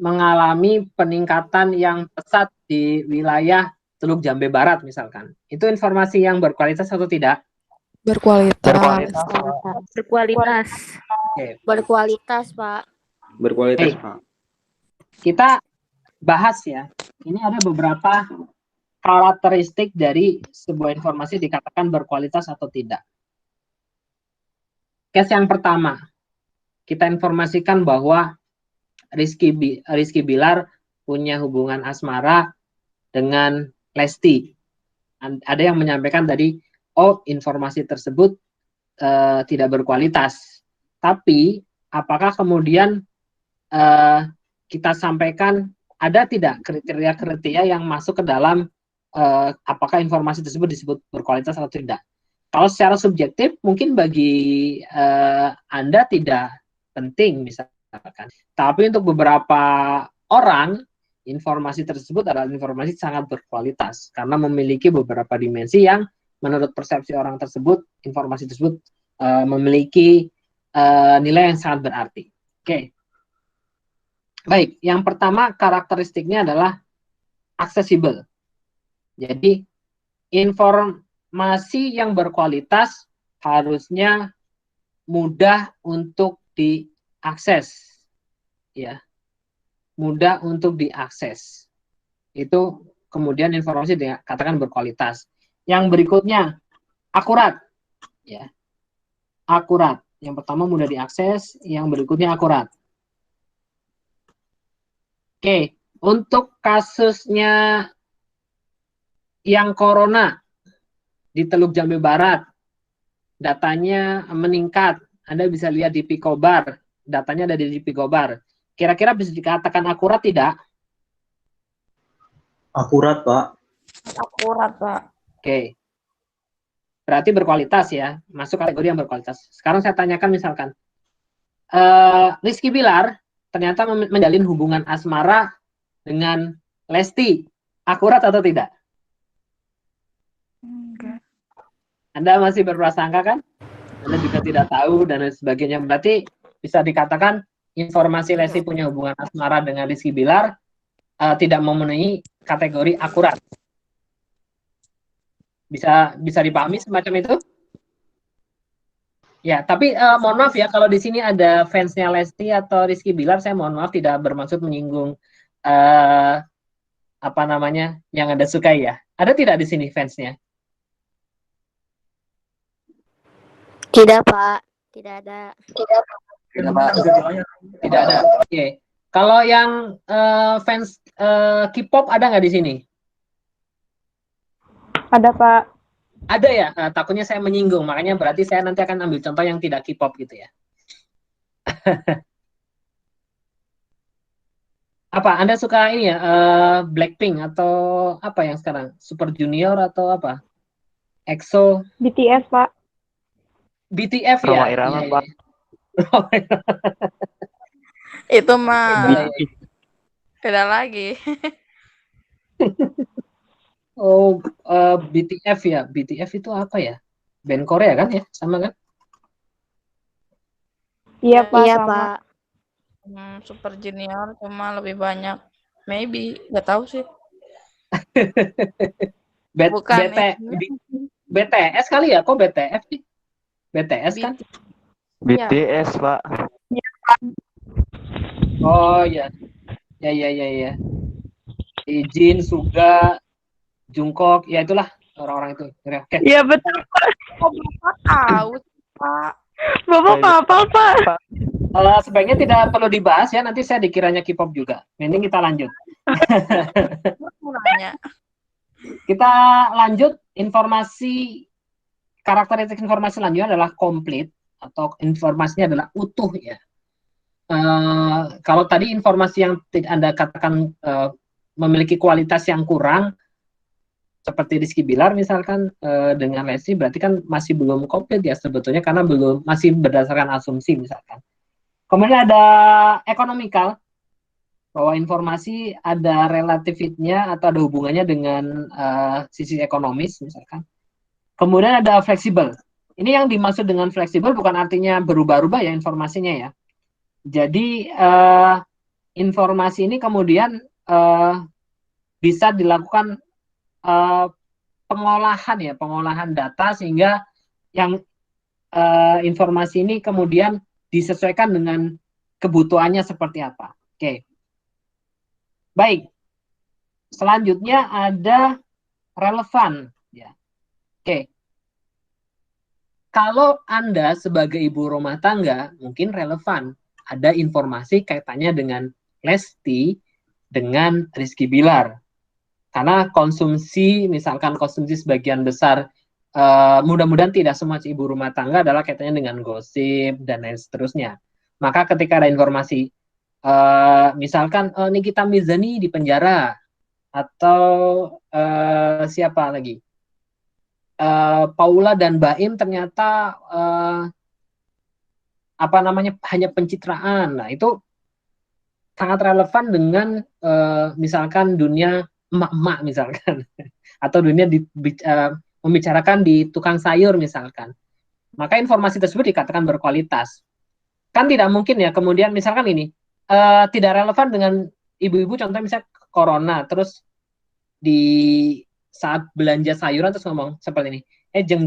[SPEAKER 1] mengalami peningkatan yang pesat di wilayah Teluk Jambe Barat misalkan. Itu informasi yang berkualitas atau tidak?
[SPEAKER 3] Berkualitas.
[SPEAKER 1] Okay.
[SPEAKER 4] Berkualitas, Pak.
[SPEAKER 5] Berkualitas, Pak.
[SPEAKER 1] Kita bahas ya. Ini ada beberapa karakteristik dari sebuah informasi dikatakan berkualitas atau tidak. Case yang pertama, kita informasikan bahwa Rizky Bilar punya hubungan asmara dengan Lesti. Ada yang menyampaikan tadi, oh informasi tersebut tidak berkualitas. Tapi apakah kemudian kita sampaikan, ada tidak kriteria-kriteria yang masuk ke dalam apakah informasi tersebut disebut berkualitas atau tidak. Kalau secara subjektif mungkin bagi Anda tidak penting misalkan, tapi untuk beberapa orang informasi tersebut adalah informasi sangat berkualitas karena memiliki beberapa dimensi yang menurut persepsi orang tersebut informasi tersebut memiliki nilai yang sangat berarti. Oke. Baik, yang pertama karakteristiknya adalah aksesibel. Jadi informasi yang berkualitas harusnya mudah untuk diakses, ya, mudah untuk diakses. Itu kemudian informasi dikatakan berkualitas. Yang berikutnya akurat, ya, akurat. Yang pertama mudah diakses, yang berikutnya akurat. Oke, untuk kasusnya yang corona di Teluk Jambe Barat, datanya meningkat. Anda bisa lihat di Picobar, datanya ada di Picobar. Kira-kira bisa dikatakan akurat tidak?
[SPEAKER 6] Akurat, Pak.
[SPEAKER 4] Akurat, Pak.
[SPEAKER 1] Oke. Berarti berkualitas ya, masuk kategori yang berkualitas. Sekarang saya tanyakan misalkan, Rizky Bilar ternyata menjalin hubungan asmara dengan Lesti. Akurat atau tidak?
[SPEAKER 4] Enggak.
[SPEAKER 1] Anda masih berprasangka kan? Anda juga tidak tahu dan lain sebagainya. Berarti bisa dikatakan informasi Lesti punya hubungan asmara dengan Rizky Bilar tidak memenuhi kategori akurat. Bisa dipahami semacam itu? Ya, tapi mohon maaf ya kalau di sini ada fansnya Lesti atau Rizky Bilar, saya mohon maaf tidak bermaksud menyinggung apa namanya yang Anda sukai ya. Ada tidak di sini fansnya?
[SPEAKER 3] Tidak, Pak. Tidak ada.
[SPEAKER 1] Tidak, Pak. Tidak ada. Oke. Kalau yang fans K-pop ada nggak di sini?
[SPEAKER 4] Ada, Pak.
[SPEAKER 1] Ada ya, takutnya saya menyinggung, makanya berarti saya nanti akan ambil contoh yang tidak K-pop gitu ya. Apa, Anda suka ini ya, Blackpink atau apa yang sekarang? Super Junior atau apa? EXO?
[SPEAKER 4] BTS, Pak.
[SPEAKER 1] BTF ya?
[SPEAKER 5] Roma Irama,
[SPEAKER 1] Iya,
[SPEAKER 5] Pak.
[SPEAKER 1] iya.
[SPEAKER 2] Itu mah
[SPEAKER 1] Iya, iya.
[SPEAKER 2] beda lagi.
[SPEAKER 1] Oh, BTF ya. BTF itu apa ya? Band Korea kan ya? Sama kan?
[SPEAKER 4] Iya, Pak.
[SPEAKER 3] Iya,
[SPEAKER 4] sama.
[SPEAKER 3] Pak.
[SPEAKER 2] Super Junior cuma lebih banyak. Maybe, nggak tahu sih. Bukan
[SPEAKER 1] BTS kali ya? Kok BTF sih? BTS kan?
[SPEAKER 5] BTS, Pak.
[SPEAKER 1] Oh ya. Ya. Jin, Suga, Jungkook, ya itulah orang-orang itu. Oke.
[SPEAKER 4] Iya, betul, Pak.
[SPEAKER 2] Kok Bapak tahu sih, Pak?
[SPEAKER 4] Bapak apa, Pak?
[SPEAKER 1] Sebaiknya tidak perlu dibahas ya, nanti saya dikiranya K-pop juga. Mending kita lanjut.
[SPEAKER 2] Nanya.
[SPEAKER 1] Kita lanjut, informasi, karakteristik informasi selanjutnya adalah komplit, atau informasinya adalah utuh ya. Kalau tadi informasi yang Anda katakan memiliki kualitas yang kurang, seperti Rizky Bilar misalkan dengan Lesti, berarti kan masih belum komplit ya sebetulnya, karena masih berdasarkan asumsi misalkan. Kemudian ada ekonomikal, bahwa informasi ada relatifnya atau ada hubungannya dengan sisi ekonomis misalkan. Kemudian ada fleksibel. Ini yang dimaksud dengan fleksibel bukan artinya berubah-ubah ya informasinya ya. Jadi informasi ini kemudian bisa dilakukan pengolahan data sehingga yang informasi ini kemudian disesuaikan dengan kebutuhannya seperti apa. Oke. Baik. Selanjutnya ada relevan ya. Oke. Kalau Anda sebagai ibu rumah tangga mungkin relevan ada informasi kaitannya dengan Lesti dengan Rizky Bilar. Karena misalkan konsumsi sebagian besar, mudah-mudahan tidak semua ibu rumah tangga adalah kaitannya dengan gosip dan lain seterusnya. Maka ketika ada informasi Misalkan Nikita Mirzani di penjara, atau siapa lagi? Paula dan Baim ternyata hanya pencitraan. Nah, itu sangat relevan dengan misalkan dunia emak-emak misalkan atau dunia membicarakan di tukang sayur misalkan. Maka informasi tersebut dikatakan berkualitas. Kan tidak mungkin ya kemudian misalkan ini tidak relevan dengan ibu-ibu, contohnya misalnya corona, terus di saat belanja sayuran terus ngomong seperti ini, jeng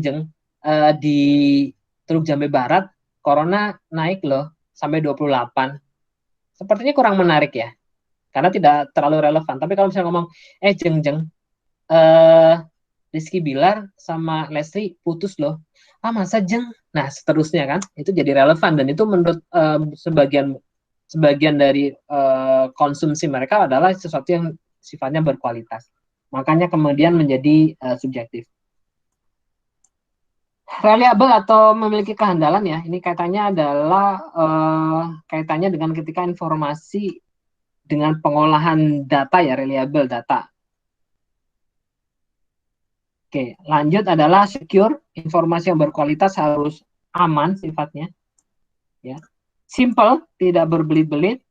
[SPEAKER 1] di Teluk Jambe Barat corona naik loh sampai 28. Sepertinya kurang menarik ya, karena tidak terlalu relevan. Tapi kalau misalnya ngomong, jeng Rizky Bilar sama Leslie putus loh, masa jeng? Nah seterusnya kan, itu jadi relevan, dan itu menurut sebagian dari konsumsi mereka adalah sesuatu yang sifatnya berkualitas. Makanya kemudian menjadi subjektif. Reliable atau memiliki kehandalan ya, ini kaitannya adalah kaitannya dengan ketika informasi dengan pengolahan data ya, reliable data. Oke, lanjut adalah secure, informasi yang berkualitas harus aman sifatnya. Ya. Simple, tidak berbelit-belit.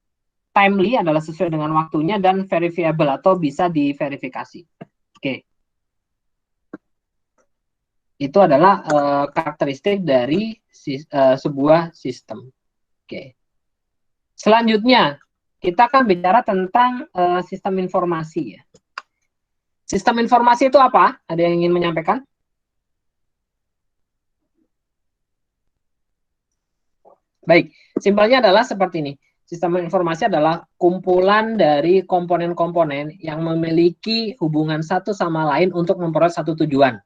[SPEAKER 1] Timely adalah sesuai dengan waktunya, dan verifiable atau bisa diverifikasi. Oke. Itu adalah karakteristik dari sebuah sistem. Oke. Selanjutnya, kita akan bicara tentang sistem informasi ya. Sistem informasi itu apa? Ada yang ingin menyampaikan? Baik, simpelnya adalah seperti ini. Sistem informasi adalah kumpulan dari komponen-komponen yang memiliki hubungan satu sama lain untuk memperoleh satu tujuan.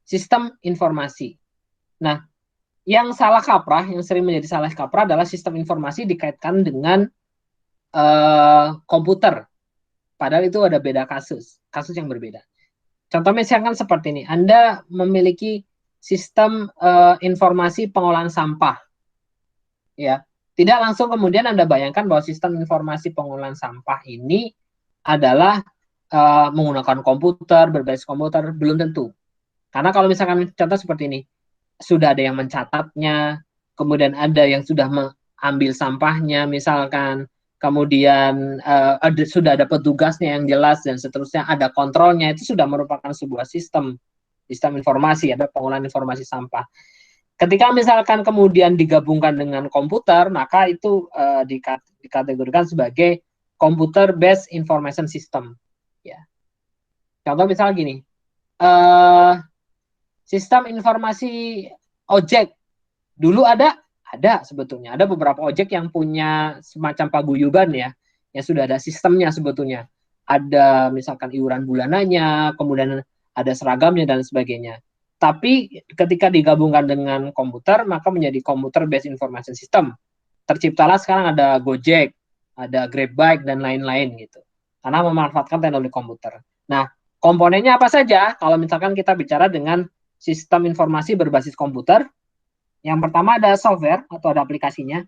[SPEAKER 1] Sistem informasi. Nah, yang salah kaprah, yang sering menjadi salah kaprah adalah sistem informasi dikaitkan dengan komputer. Padahal itu ada beda kasus yang berbeda. Contohnya misalkan seperti ini, Anda memiliki sistem informasi pengolahan sampah. Ya, tidak langsung kemudian Anda bayangkan bahwa sistem informasi pengolahan sampah ini adalah menggunakan komputer, berbasis komputer, belum tentu. Karena kalau misalkan contoh seperti ini, sudah ada yang mencatatnya, kemudian ada yang sudah mengambil sampahnya misalkan, kemudian sudah ada petugasnya yang jelas dan seterusnya, ada kontrolnya, itu sudah merupakan sebuah sistem informasi, ada pengolahan informasi sampah. Ketika misalkan kemudian digabungkan dengan komputer, maka itu dikategorikan sebagai computer based information system. Ya. Contoh misalnya gini, sistem informasi ojek dulu ada sebetulnya, ada beberapa ojek yang punya semacam paguyuban ya, yang sudah ada sistemnya sebetulnya. Ada misalkan iuran bulanannya, kemudian ada seragamnya dan sebagainya. Tapi ketika digabungkan dengan komputer, maka menjadi computer based information system. Terciptalah sekarang ada Gojek, ada Grabbike dan lain-lain gitu. Karena memanfaatkan teknologi komputer. Nah, komponennya apa saja? Kalau misalkan kita bicara dengan sistem informasi berbasis komputer, yang pertama ada software atau ada aplikasinya.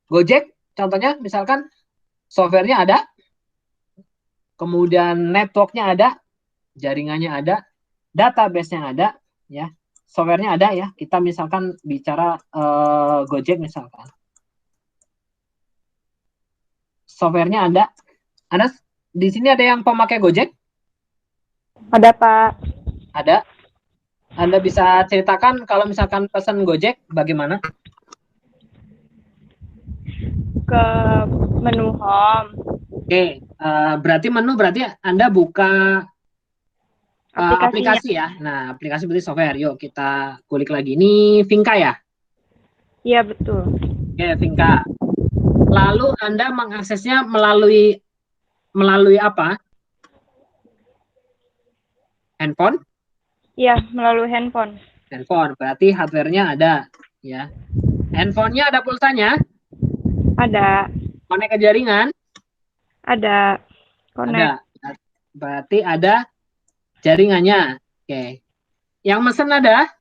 [SPEAKER 1] Gojek, contohnya misalkan softwarenya ada, kemudian networknya ada, jaringannya ada, database-nya ada, ya, softwarenya ada ya. Kita misalkan bicara Gojek misalkan, softwarenya ada. Ada di sini ada yang pemakai Gojek?
[SPEAKER 4] Ada Pak.
[SPEAKER 1] Ada. Anda bisa ceritakan kalau misalkan pesan Gojek bagaimana?
[SPEAKER 4] Ke menu home.
[SPEAKER 1] Oke, berarti menu berarti Anda buka aplikasi ya. Nah, aplikasi berarti software. Yuk kita kulik lagi. Ini Finka ya?
[SPEAKER 4] Iya, betul.
[SPEAKER 1] Oke, Finka. Lalu Anda mengaksesnya melalui apa? Handphone?
[SPEAKER 4] Iya, melalui handphone.
[SPEAKER 1] Handphone, berarti hardware-nya ada, ya. Handphonenya ada pulsanya?
[SPEAKER 4] Ada.
[SPEAKER 1] Connect ke jaringan?
[SPEAKER 4] Ada. Connect.
[SPEAKER 1] Ada. Berarti ada jaringannya. Oke. Yang mesen ada?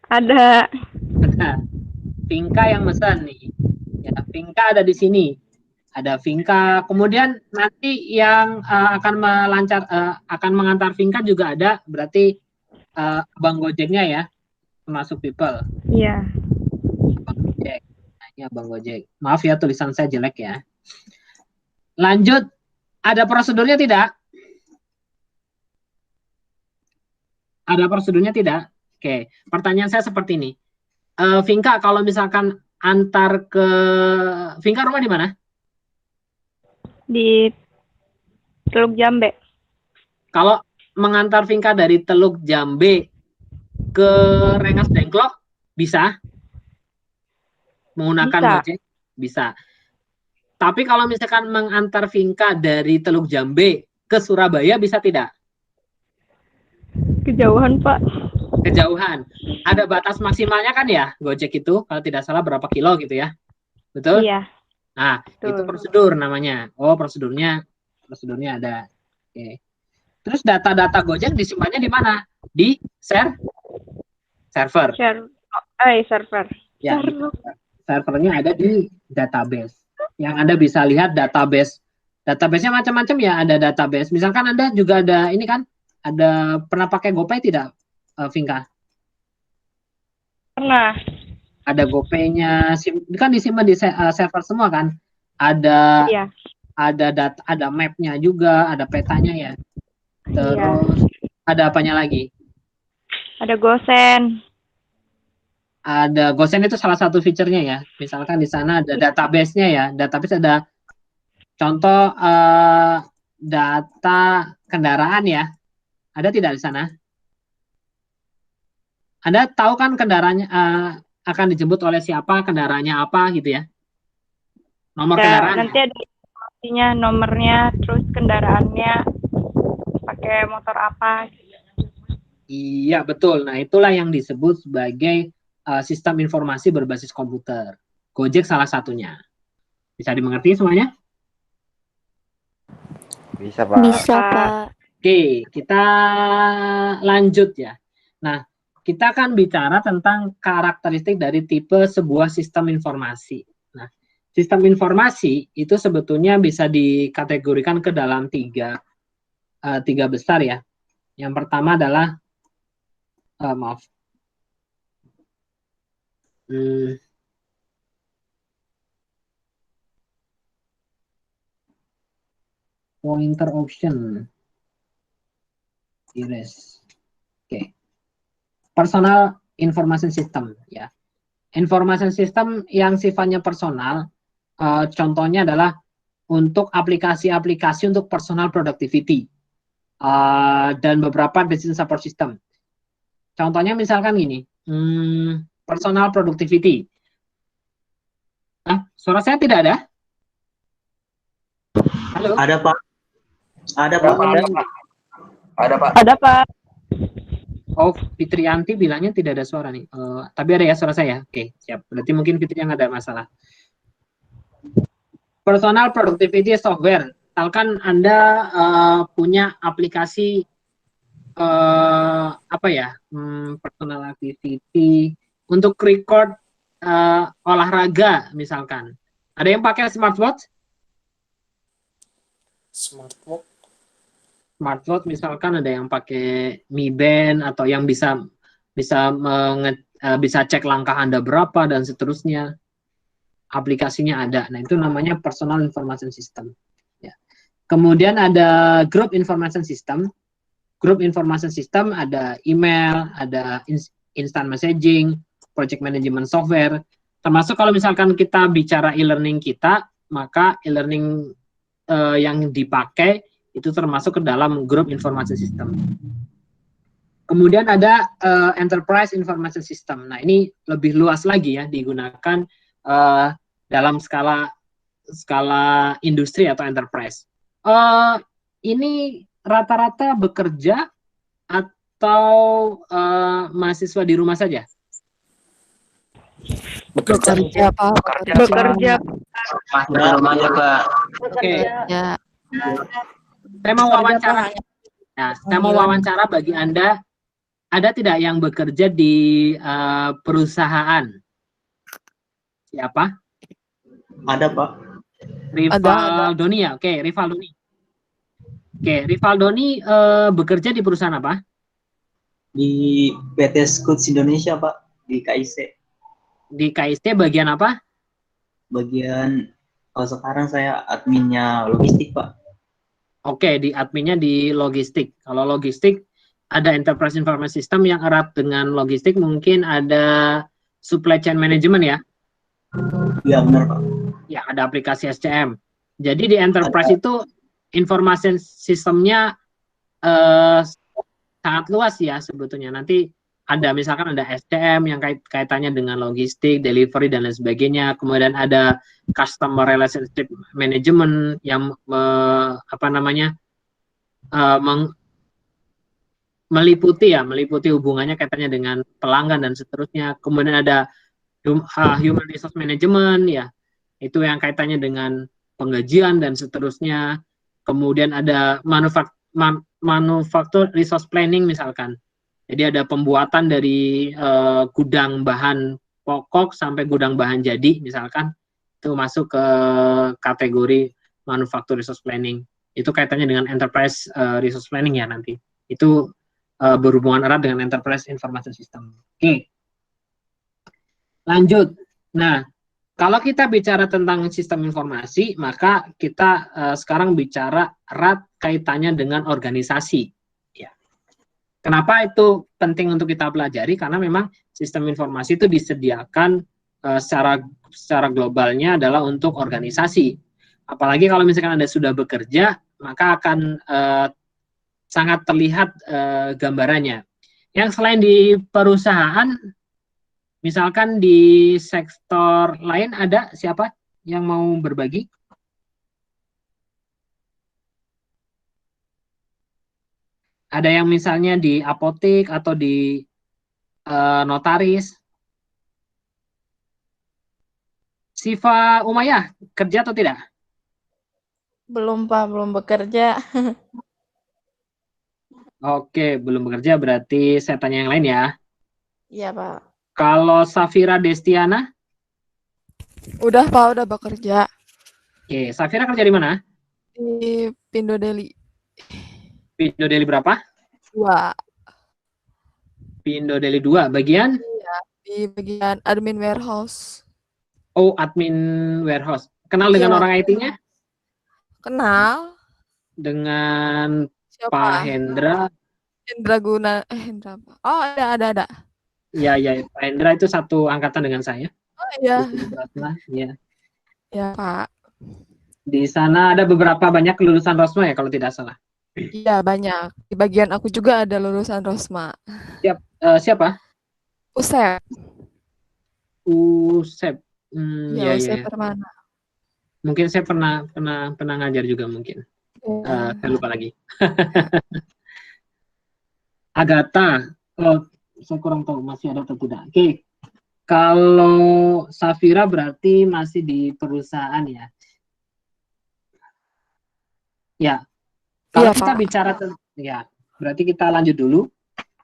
[SPEAKER 4] Ada.
[SPEAKER 1] Ada. Finka yang mesen nih. Ya, Finka ada di sini. Ada Finka. Kemudian nanti yang akan mengantar Finka juga ada. Berarti Abang Gojeknya ya, termasuk people.
[SPEAKER 4] Iya.
[SPEAKER 1] Abang Gojek. Nah, ini Abang Gojek. Maaf ya tulisan saya jelek ya. Lanjut, ada prosedurnya tidak? Ada prosedurnya tidak? Oke, pertanyaan saya seperti ini. Finka, kalau misalkan antar ke Finka rumah di mana?
[SPEAKER 4] Di Teluk Jambe.
[SPEAKER 1] Kalau mengantar Finka dari Teluk Jambe ke Rengas Dengklok bisa? Menggunakan
[SPEAKER 4] Bisa.
[SPEAKER 1] Gojek? Bisa. Tapi kalau misalkan mengantar Finka dari Teluk Jambe ke Surabaya bisa tidak?
[SPEAKER 4] Kejauhan, Pak.
[SPEAKER 1] Kejauhan. Ada batas maksimalnya kan ya, Gojek itu kalau tidak salah berapa kilo gitu ya? Betul?
[SPEAKER 4] Iya.
[SPEAKER 1] Nah,
[SPEAKER 4] Betul.
[SPEAKER 1] itu prosedur namanya. Oh, prosedurnya ada. Oke. Terus data-data Gojek disimpannya di mana? Di server.
[SPEAKER 4] Server.
[SPEAKER 1] Ya, servernya ada di database. Yang Anda bisa lihat database. Database-nya macam-macam ya, ada database. Misalkan Anda juga ada ini kan, ada pernah pakai GoPay tidak, Finka?
[SPEAKER 4] Pernah.
[SPEAKER 1] Ada GoPay-nya, kan disimpan di server semua kan? Ada
[SPEAKER 4] Iya.
[SPEAKER 1] ada data, ada map-nya juga, ada petanya ya. Terus ada apanya lagi?
[SPEAKER 4] Ada Gosen.
[SPEAKER 1] Ada Gosen itu salah satu fiturnya ya. Misalkan di sana ada database-nya ya. Database ada contoh data kendaraan ya. Ada tidak di sana? Anda tahu kan kendaraannya akan dijemput oleh siapa, kendaraannya apa gitu ya? Nomor kendaraan.
[SPEAKER 4] Nanti ada informasinya, nomornya, terus kendaraannya pakai motor apa.
[SPEAKER 1] Iya, betul. Nah, itulah yang disebut sebagai sistem informasi berbasis komputer. Gojek salah satunya. Bisa dimengerti semuanya?
[SPEAKER 5] Bisa, Pak.
[SPEAKER 3] Bisa, Pak.
[SPEAKER 1] Oke, kita lanjut ya. Nah, kita akan bicara tentang karakteristik dari tipe sebuah sistem informasi. Nah, sistem informasi itu sebetulnya bisa dikategorikan ke dalam tiga besar ya. Yang pertama adalah pointer option. Iris. Oke. Personal information system ya. Information system yang sifatnya personal, contohnya adalah untuk aplikasi-aplikasi untuk personal productivity dan beberapa decision support system. Contohnya misalkan gini, personal productivity. Suara saya tidak ada? Halo?
[SPEAKER 6] Ada, Pak. Ada, Pak.
[SPEAKER 10] Ada, Pak.
[SPEAKER 4] Ada, Pak.
[SPEAKER 1] Oh, Fitrianti bilangnya tidak ada suara nih. Tapi ada ya suara saya. Oke, siap. Berarti mungkin Fitri yang ada masalah. Personal productivity software. Misalkan Anda punya aplikasi personal activity untuk record olahraga misalkan. Ada yang pakai smartwatch? Smartwatch misalkan ada yang pakai Mi Band atau yang bisa cek langkah Anda berapa dan seterusnya. Aplikasinya ada. Nah, itu namanya personal information system. Ya. Kemudian ada group information system. Group information system ada email, ada instant messaging, project management software. Termasuk kalau misalkan kita bicara e-learning kita, maka e-learning yang dipakai itu termasuk ke dalam group information system. Kemudian ada enterprise information system. Nah, ini lebih luas lagi ya, digunakan dalam skala industri atau enterprise. Ini rata-rata bekerja atau mahasiswa di rumah saja?
[SPEAKER 3] Bekerja, Pak.
[SPEAKER 4] Bekerja.
[SPEAKER 10] Namanya, Pak.
[SPEAKER 1] Oke.
[SPEAKER 3] Ya.
[SPEAKER 1] Saya mau wawancara. Nah, saya mau wawancara bagi Anda. Ada tidak yang bekerja di perusahaan? Siapa?
[SPEAKER 6] Ada, Pak.
[SPEAKER 1] Rifaldoni ya? Oke, Rifaldoni. Oke, Rifaldoni bekerja di perusahaan apa?
[SPEAKER 6] Di PT Scouts Indonesia, Pak. Di KIC.
[SPEAKER 1] Di KIC bagian apa?
[SPEAKER 6] Bagian, kalau sekarang saya adminnya logistik, Pak.
[SPEAKER 1] Oke, di adminnya di logistik. Kalau logistik, ada Enterprise Information System yang erat dengan logistik, mungkin ada Supply Chain Management ya?
[SPEAKER 6] Iya, benar, Pak.
[SPEAKER 1] Ya, ada aplikasi SCM. Jadi di Enterprise itu information sistemnya sangat luas ya sebetulnya. Nanti ada misalkan ada SCM yang kaitannya dengan logistik, delivery dan lain sebagainya. Kemudian ada Customer Relationship Management yang meliputi hubungannya kaitannya dengan pelanggan dan seterusnya. Kemudian ada Human Resource Management ya, itu yang kaitannya dengan penggajian dan seterusnya. Kemudian ada Manufacture Resource Planning misalkan. Jadi ada pembuatan dari gudang bahan pokok sampai gudang bahan jadi misalkan, itu masuk ke kategori Manufacture Resource Planning. Itu kaitannya dengan Enterprise Resource Planning ya nanti. Itu berhubungan erat dengan Enterprise Information System. Oke. Lanjut. Nah, kalau kita bicara tentang sistem informasi, maka kita sekarang bicara erat kaitannya dengan organisasi. Ya. Kenapa itu penting untuk kita pelajari? Karena memang sistem informasi itu disediakan secara globalnya adalah untuk organisasi. Apalagi kalau misalkan Anda sudah bekerja, maka akan sangat terlihat gambarannya. Yang selain di perusahaan, misalkan di sektor lain ada siapa yang mau berbagi? Ada yang misalnya di apotek atau di notaris? Siva Umayyah, kerja atau tidak?
[SPEAKER 7] Belum, Pak, belum bekerja.
[SPEAKER 1] Oke, belum bekerja berarti saya tanya yang lain ya.
[SPEAKER 7] Iya, Pak.
[SPEAKER 1] Kalau Safira Destiana?
[SPEAKER 3] Udah, Pak, udah bekerja
[SPEAKER 1] Oke, Safira kerja di mana?
[SPEAKER 3] di Pindo Deli.
[SPEAKER 1] Pindo Deli berapa?
[SPEAKER 3] 2.
[SPEAKER 1] Pindo Deli 2, bagian?
[SPEAKER 3] Iya, di bagian admin warehouse.
[SPEAKER 1] Oh, admin warehouse. Kenal dengan
[SPEAKER 3] Iya.
[SPEAKER 1] orang IT-nya?
[SPEAKER 3] Kenal?
[SPEAKER 1] Dengan
[SPEAKER 3] Siapa?
[SPEAKER 1] Pak Hendra.
[SPEAKER 3] Hendra Hendra apa? Oh, ada.
[SPEAKER 1] Ya, Pak Hendra itu satu angkatan dengan saya.
[SPEAKER 3] Oh, iya.
[SPEAKER 1] Ya.
[SPEAKER 3] Ya, Pak.
[SPEAKER 1] Di sana ada beberapa banyak lulusan Rosma ya kalau tidak salah.
[SPEAKER 3] Iya, banyak. Di bagian aku juga ada lulusan Rosma.
[SPEAKER 1] Siapa?
[SPEAKER 3] Usep.
[SPEAKER 1] Usep.
[SPEAKER 3] Ya, Usep Permana.
[SPEAKER 1] Mungkin saya pernah ngajar juga mungkin.
[SPEAKER 3] Ya.
[SPEAKER 1] Saya lupa lagi. Agatha. Oh, saya kurang tahu masih ada atau tidak. Oke. Kalau Safira berarti masih di perusahaan ya. Ya. Kalau
[SPEAKER 3] Iya,
[SPEAKER 1] kita
[SPEAKER 3] Pak.
[SPEAKER 1] bicara berarti kita lanjut dulu.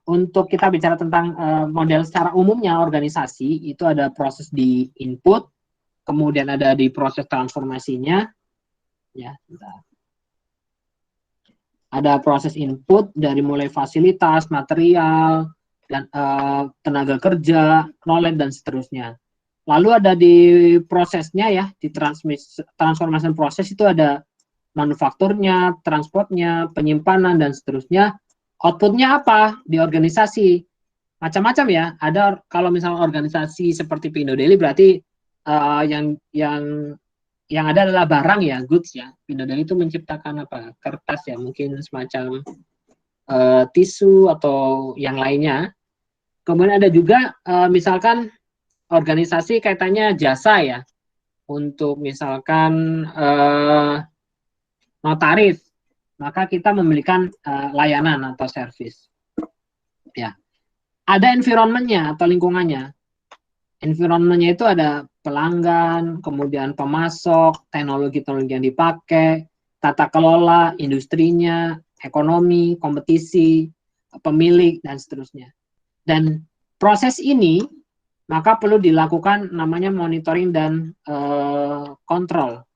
[SPEAKER 1] Untuk kita bicara tentang model secara umumnya organisasi, itu ada proses di input, kemudian ada di proses transformasinya. Ya, bentar. Ada proses input dari mulai fasilitas, material, dan tenaga kerja, knowledge, dan seterusnya. Lalu ada di prosesnya ya, di transformation proses itu ada manufakturnya, transportnya, penyimpanan, dan seterusnya. Outputnya apa di organisasi? Macam-macam ya. Ada kalau misalnya organisasi seperti Pindo Deli berarti yang ada adalah barang ya, goods ya. Pindo Deli itu menciptakan apa? Kertas ya, mungkin semacam tisu atau yang lainnya. Kemudian ada juga misalkan organisasi kaitannya jasa ya. Untuk misalkan notaris, maka kita memberikan layanan atau servis. Ya. Ada environment-nya atau lingkungannya. Environment-nya itu ada pelanggan, kemudian pemasok, teknologi-teknologi yang dipakai, tata kelola, industrinya, ekonomi, kompetisi, pemilik, dan seterusnya. Dan proses ini maka perlu dilakukan namanya monitoring dan kontrol.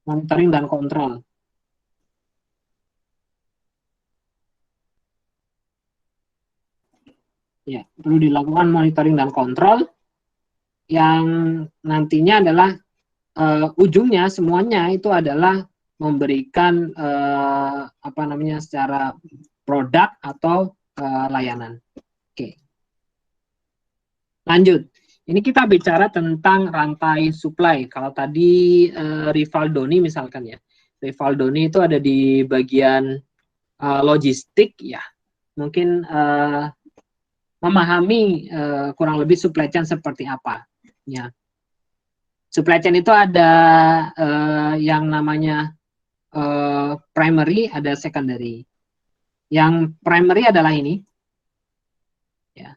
[SPEAKER 1] Monitoring dan kontrol. Ya, perlu dilakukan monitoring dan kontrol yang nantinya adalah ujungnya semuanya itu adalah memberikan apa namanya secara produk atau layanan. Oke. Lanjut. Ini kita bicara tentang rantai supply. Kalau tadi Rivaldoni misalkan ya. Rivaldoni itu ada di bagian logistik ya. Mungkin memahami kurang lebih supply chain seperti apa. Ya. Supply chain itu ada yang namanya primary, ada secondary. Yang primary adalah ini. Ya.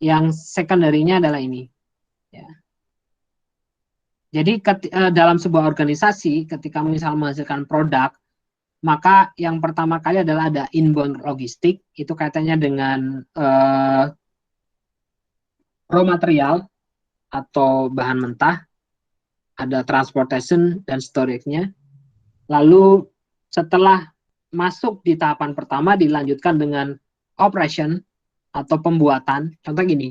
[SPEAKER 1] Yang secondary-nya adalah ini. Ya. Jadi dalam sebuah organisasi, ketika misal menghasilkan produk, maka yang pertama kali adalah ada inbound logistik, itu kaitannya dengan raw material atau bahan mentah, ada transportation dan storage-nya. Lalu setelah masuk di tahapan pertama dilanjutkan dengan operation atau pembuatan. Contoh gini,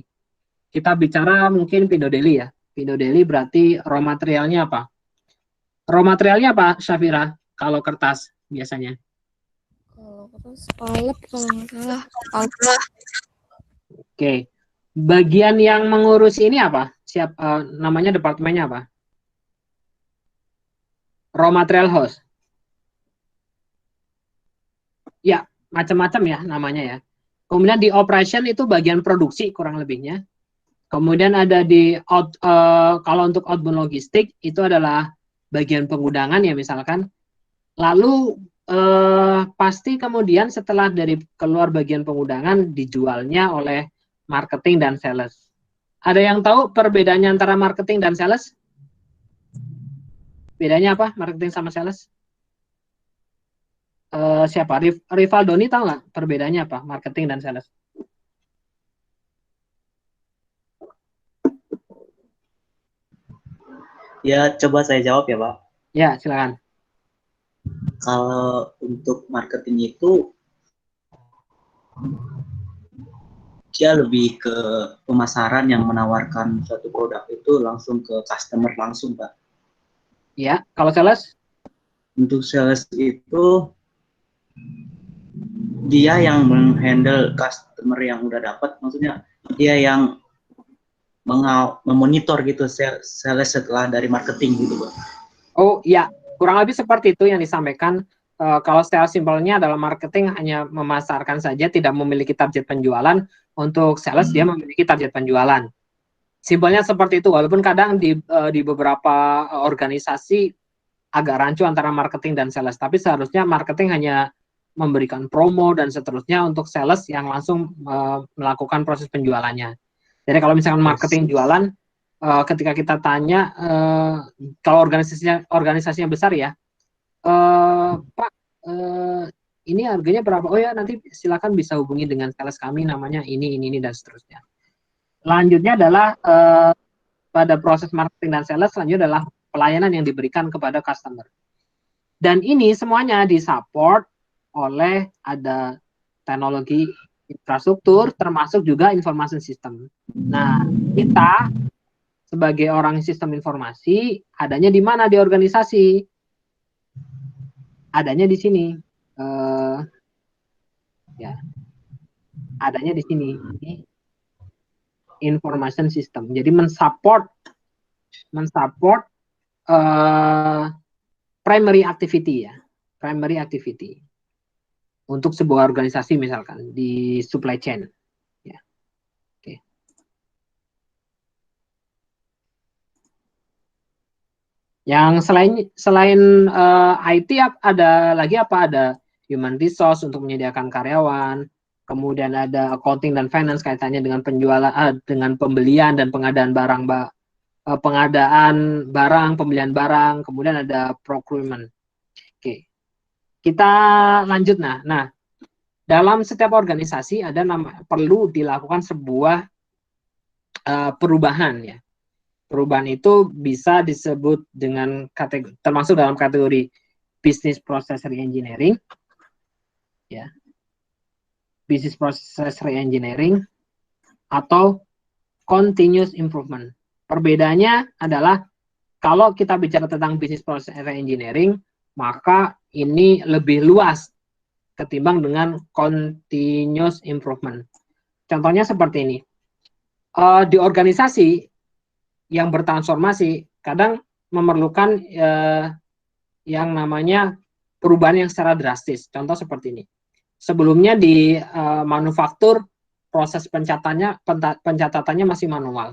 [SPEAKER 1] kita bicara mungkin Pindodeli ya. Pindodeli berarti raw materialnya apa? Raw materialnya apa, Syafira? Kalau kertas biasanya.
[SPEAKER 3] Kalau terus palep kalau nggak salah. Palep.
[SPEAKER 1] Oke. Bagian yang mengurus ini apa? Namanya departemennya apa? Raw material house. Ya, macam-macam ya namanya ya. Kemudian di operation itu bagian produksi kurang lebihnya. Kemudian ada di kalau untuk outbound logistik itu adalah bagian pengudangan ya misalkan. Lalu pasti kemudian setelah dari keluar bagian pengudangan dijualnya oleh marketing dan sales. Ada yang tahu perbedaannya antara marketing dan sales? Bedanya apa marketing sama sales? Siapa? Rivaldoni tahu nggak perbedaannya apa marketing dan sales?
[SPEAKER 6] Ya, coba saya jawab ya, Pak.
[SPEAKER 1] Ya, silakan.
[SPEAKER 6] Kalau untuk marketing itu dia lebih ke pemasaran yang menawarkan suatu produk itu langsung ke customer langsung, Pak.
[SPEAKER 1] Ya, kalau sales?
[SPEAKER 6] Untuk sales itu dia yang menghandle customer yang udah dapat, maksudnya dia yang memonitor gitu sales setelah dari marketing gitu, Pak.
[SPEAKER 1] Oh iya, kurang lebih seperti itu yang disampaikan. Kalau secara simpelnya adalah marketing hanya memasarkan saja, tidak memiliki target penjualan. Untuk sales dia memiliki target penjualan. Simpelnya seperti itu, walaupun kadang di beberapa organisasi agak rancu antara marketing dan sales, tapi seharusnya marketing hanya memberikan promo dan seterusnya, untuk sales yang langsung melakukan proses penjualannya. Jadi kalau misalkan marketing jualan, ketika kita tanya, kalau organisasinya besar ya, Pak, ini harganya berapa? Oh ya, nanti silakan bisa hubungi dengan sales kami, namanya ini, dan seterusnya. Lanjutnya adalah pada proses marketing dan sales, selanjutnya adalah pelayanan yang diberikan kepada customer. Dan ini semuanya disupport oleh ada teknologi infrastruktur, termasuk juga information system. Nah, kita sebagai orang sistem informasi, adanya di mana di organisasi? Adanya di sini. Ya, adanya di sini. Information system. Jadi mensupport primary activity ya, primary activity untuk sebuah organisasi misalkan di supply chain. Ya. Oke. Yang selain IT ada lagi apa? Ada human resource untuk menyediakan karyawan, kemudian ada accounting dan finance kaitannya dengan penjualan, dengan pembelian dan pengadaan barang, pembelian barang, kemudian ada procurement. Oke, kita lanjut nah. dalam setiap organisasi perlu dilakukan sebuah perubahan ya. Perubahan itu bisa disebut dengan termasuk dalam kategori business process reengineering, ya, business process reengineering atau continuous improvement. Perbedaannya adalah kalau kita bicara tentang business process reengineering, maka ini lebih luas ketimbang dengan continuous improvement. Contohnya seperti ini. Di organisasi yang bertransformasi kadang memerlukan yang namanya perubahan yang secara drastis. Contoh seperti ini. Sebelumnya di manufaktur proses pencatatannya masih manual.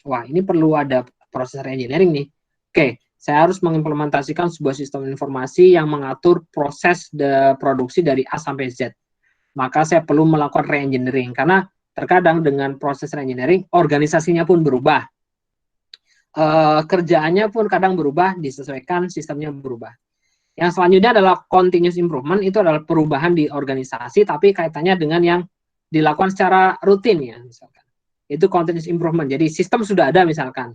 [SPEAKER 1] Wah, ini perlu ada proses reengineering nih. Oke, saya harus mengimplementasikan sebuah sistem informasi yang mengatur proses produksi dari A sampai Z. Maka saya perlu melakukan reengineering karena terkadang dengan proses reengineering organisasinya pun berubah. Kerjaannya pun kadang berubah, disesuaikan, sistemnya berubah. Yang selanjutnya adalah continuous improvement, itu adalah perubahan di organisasi, tapi kaitannya dengan yang dilakukan secara rutin ya, misalkan. Itu continuous improvement, jadi sistem sudah ada misalkan,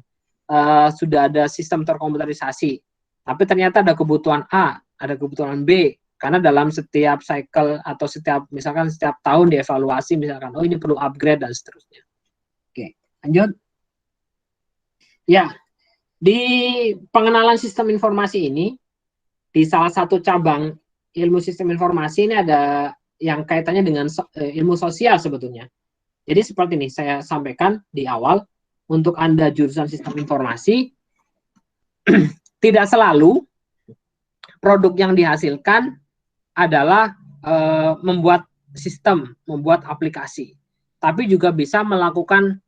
[SPEAKER 1] sudah ada sistem terkomputerisasi, tapi ternyata ada kebutuhan A, ada kebutuhan B, karena dalam setiap cycle atau misalkan setiap tahun dievaluasi, misalkan, oh ini perlu upgrade dan seterusnya. Oke, lanjut. Ya, di pengenalan sistem informasi ini, di salah satu cabang ilmu sistem informasi ini ada yang kaitannya dengan ilmu sosial sebetulnya. Jadi seperti ini, saya sampaikan di awal, untuk Anda jurusan sistem informasi, tidak selalu produk yang dihasilkan adalah membuat sistem, membuat aplikasi. Tapi juga bisa melakukan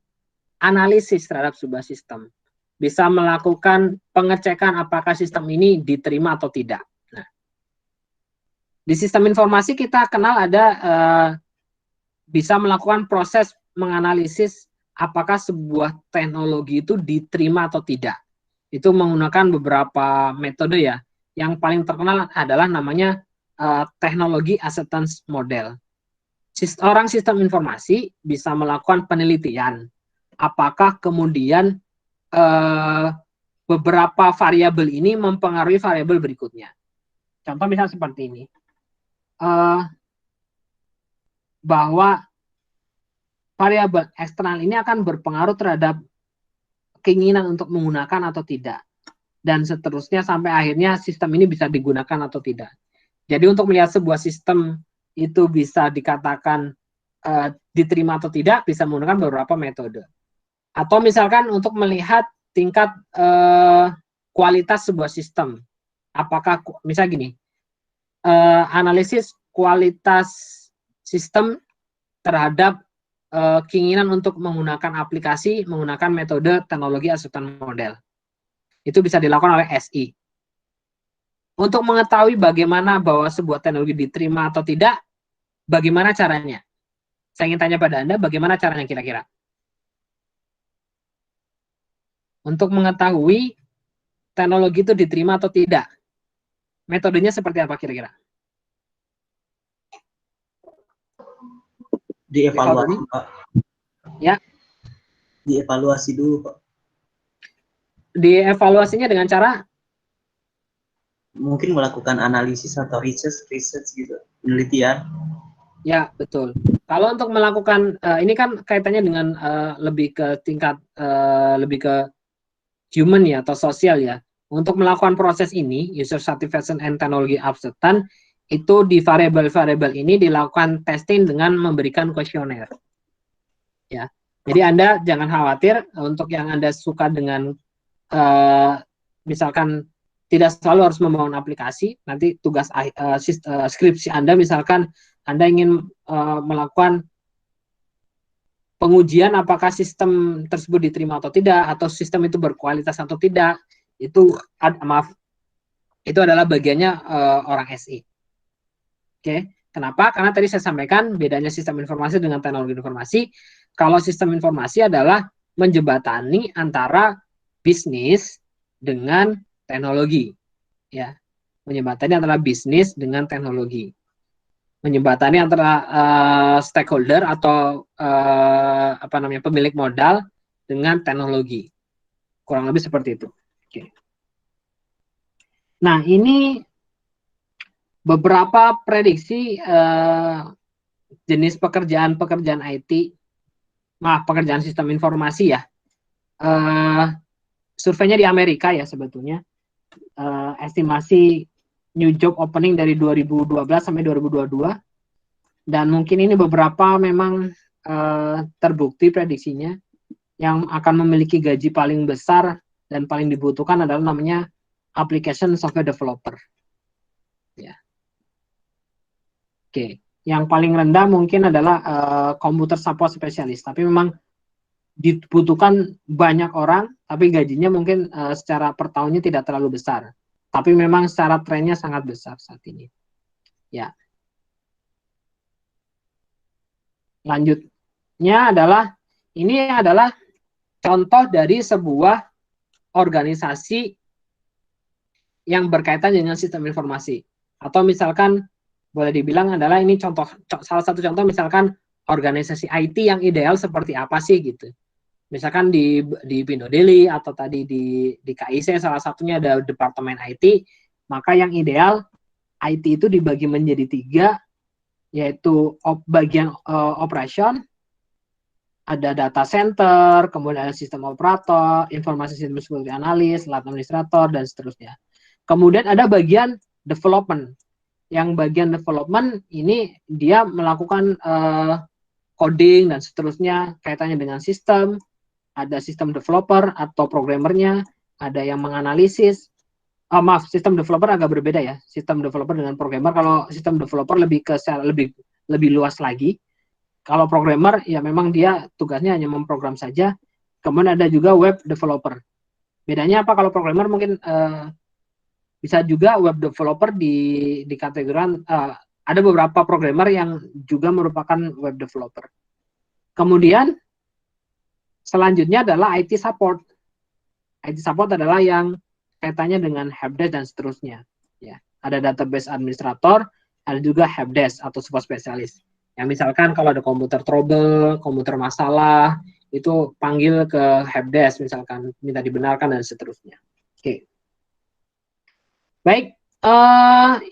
[SPEAKER 1] analisis terhadap sebuah sistem. Bisa melakukan pengecekan apakah sistem ini diterima atau tidak. Nah, di sistem informasi kita kenal ada bisa melakukan proses menganalisis apakah sebuah teknologi itu diterima atau tidak. Itu menggunakan beberapa metode ya. Yang paling terkenal adalah namanya teknologi acceptance model. Orang sistem informasi bisa melakukan penelitian. Apakah kemudian beberapa variabel ini mempengaruhi variabel berikutnya. Contoh misalnya seperti ini, bahwa variabel eksternal ini akan berpengaruh terhadap keinginan untuk menggunakan atau tidak, dan seterusnya sampai akhirnya sistem ini bisa digunakan atau tidak. Jadi untuk melihat sebuah sistem itu bisa dikatakan diterima atau tidak, bisa menggunakan beberapa metode. Atau misalkan untuk melihat tingkat kualitas sebuah sistem. Apakah, misalnya gini, analisis kualitas sistem terhadap keinginan untuk menggunakan aplikasi, menggunakan metode teknologi acceptance model. Itu bisa dilakukan oleh SI. Untuk mengetahui bagaimana bahwa sebuah teknologi diterima atau tidak, bagaimana caranya? Saya ingin tanya pada Anda, bagaimana caranya kira-kira? Untuk mengetahui teknologi itu diterima atau tidak, metodenya seperti apa kira-kira?
[SPEAKER 6] Dievaluasi, Pak.
[SPEAKER 1] Ya.
[SPEAKER 6] Dievaluasi dulu, Pak.
[SPEAKER 1] Dievaluasinya dengan cara?
[SPEAKER 6] Mungkin melakukan analisis atau research gitu, penelitian.
[SPEAKER 1] Ya, betul. Kalau untuk melakukan, ini kan kaitannya dengan lebih ke tingkat, lebih ke human ya, atau sosial ya. Untuk melakukan proses ini, user satisfaction and technology acceptance, itu di variabel-variabel ini dilakukan testing dengan memberikan kuesioner. Ya, jadi Anda jangan khawatir untuk yang Anda suka dengan, misalkan tidak selalu harus membangun aplikasi. Nanti tugas skripsi Anda, misalkan Anda ingin melakukan pengujian apakah sistem tersebut diterima atau tidak, atau sistem itu berkualitas atau tidak, itu itu adalah bagiannya orang SI. Oke, kenapa? Karena tadi saya sampaikan bedanya sistem informasi dengan teknologi informasi. Kalau sistem informasi adalah menjembatani antara bisnis dengan teknologi, ya, menjembatani antara bisnis dengan teknologi. menjembatani antara stakeholder atau pemilik modal dengan teknologi. Kurang lebih seperti itu. Oke. Nah, ini beberapa prediksi jenis pekerjaan IT, pekerjaan sistem informasi ya. Surveinya di Amerika ya sebetulnya. Estimasi new job opening dari 2012 sampai 2022. Dan mungkin ini beberapa memang terbukti prediksinya. Yang akan memiliki gaji paling besar dan paling dibutuhkan adalah namanya application software developer. Ya. Oke. Yang paling rendah mungkin adalah computer support specialist. Tapi memang dibutuhkan banyak orang, tapi gajinya mungkin secara per tahunnya tidak terlalu besar. Tapi memang secara trennya sangat besar saat ini. Ya. Lanjutnya ini adalah contoh dari sebuah organisasi yang berkaitan dengan sistem informasi. Atau misalkan boleh dibilang adalah ini salah satu contoh misalkan organisasi IT yang ideal seperti apa sih gitu. Misalkan di Pindo Daily atau tadi di KIC salah satunya ada departemen IT, maka yang ideal IT itu dibagi menjadi 3, yaitu bagian operation, ada data center, kemudian ada sistem operator, informasi sistem security analis, lab administrator, dan seterusnya. Kemudian ada bagian development. Yang bagian development ini dia melakukan coding dan seterusnya kaitannya dengan sistem. Ada sistem developer atau programmernya, ada yang menganalisis. Sistem developer agak berbeda ya. Sistem developer dengan programmer. Kalau sistem developer lebih luas lagi. Kalau programmer ya memang dia tugasnya hanya memprogram saja. Kemudian ada juga web developer. Bedanya apa kalau programmer mungkin bisa juga web developer di kategorikan ada beberapa programmer yang juga merupakan web developer. Kemudian selanjutnya adalah IT support. IT support adalah yang kaitannya dengan helpdesk dan seterusnya. Ya, ada database administrator, ada juga helpdesk atau support spesialis. Yang misalkan kalau ada komputer trouble, komputer masalah, itu panggil ke helpdesk misalkan, minta dibenarkan dan seterusnya. Oke. Baik,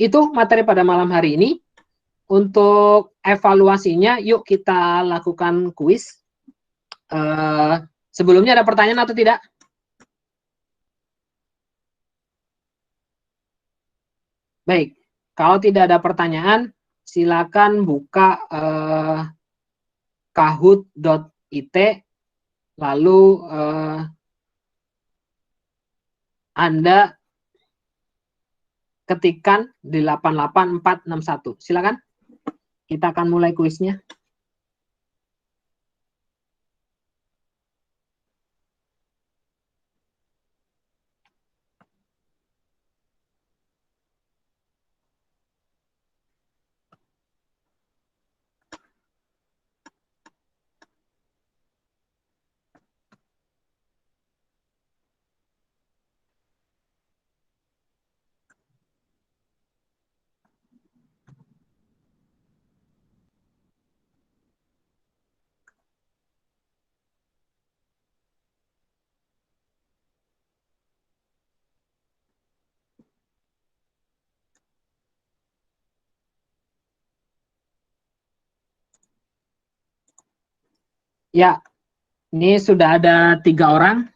[SPEAKER 1] itu materi pada malam hari ini. Untuk evaluasinya, yuk kita lakukan kuis. Sebelumnya ada pertanyaan atau tidak? Baik, kalau tidak ada pertanyaan, silakan buka kahoot.it, lalu Anda ketikkan 88461. Silakan, kita akan mulai kuisnya. Ya, ini sudah ada 3 orang.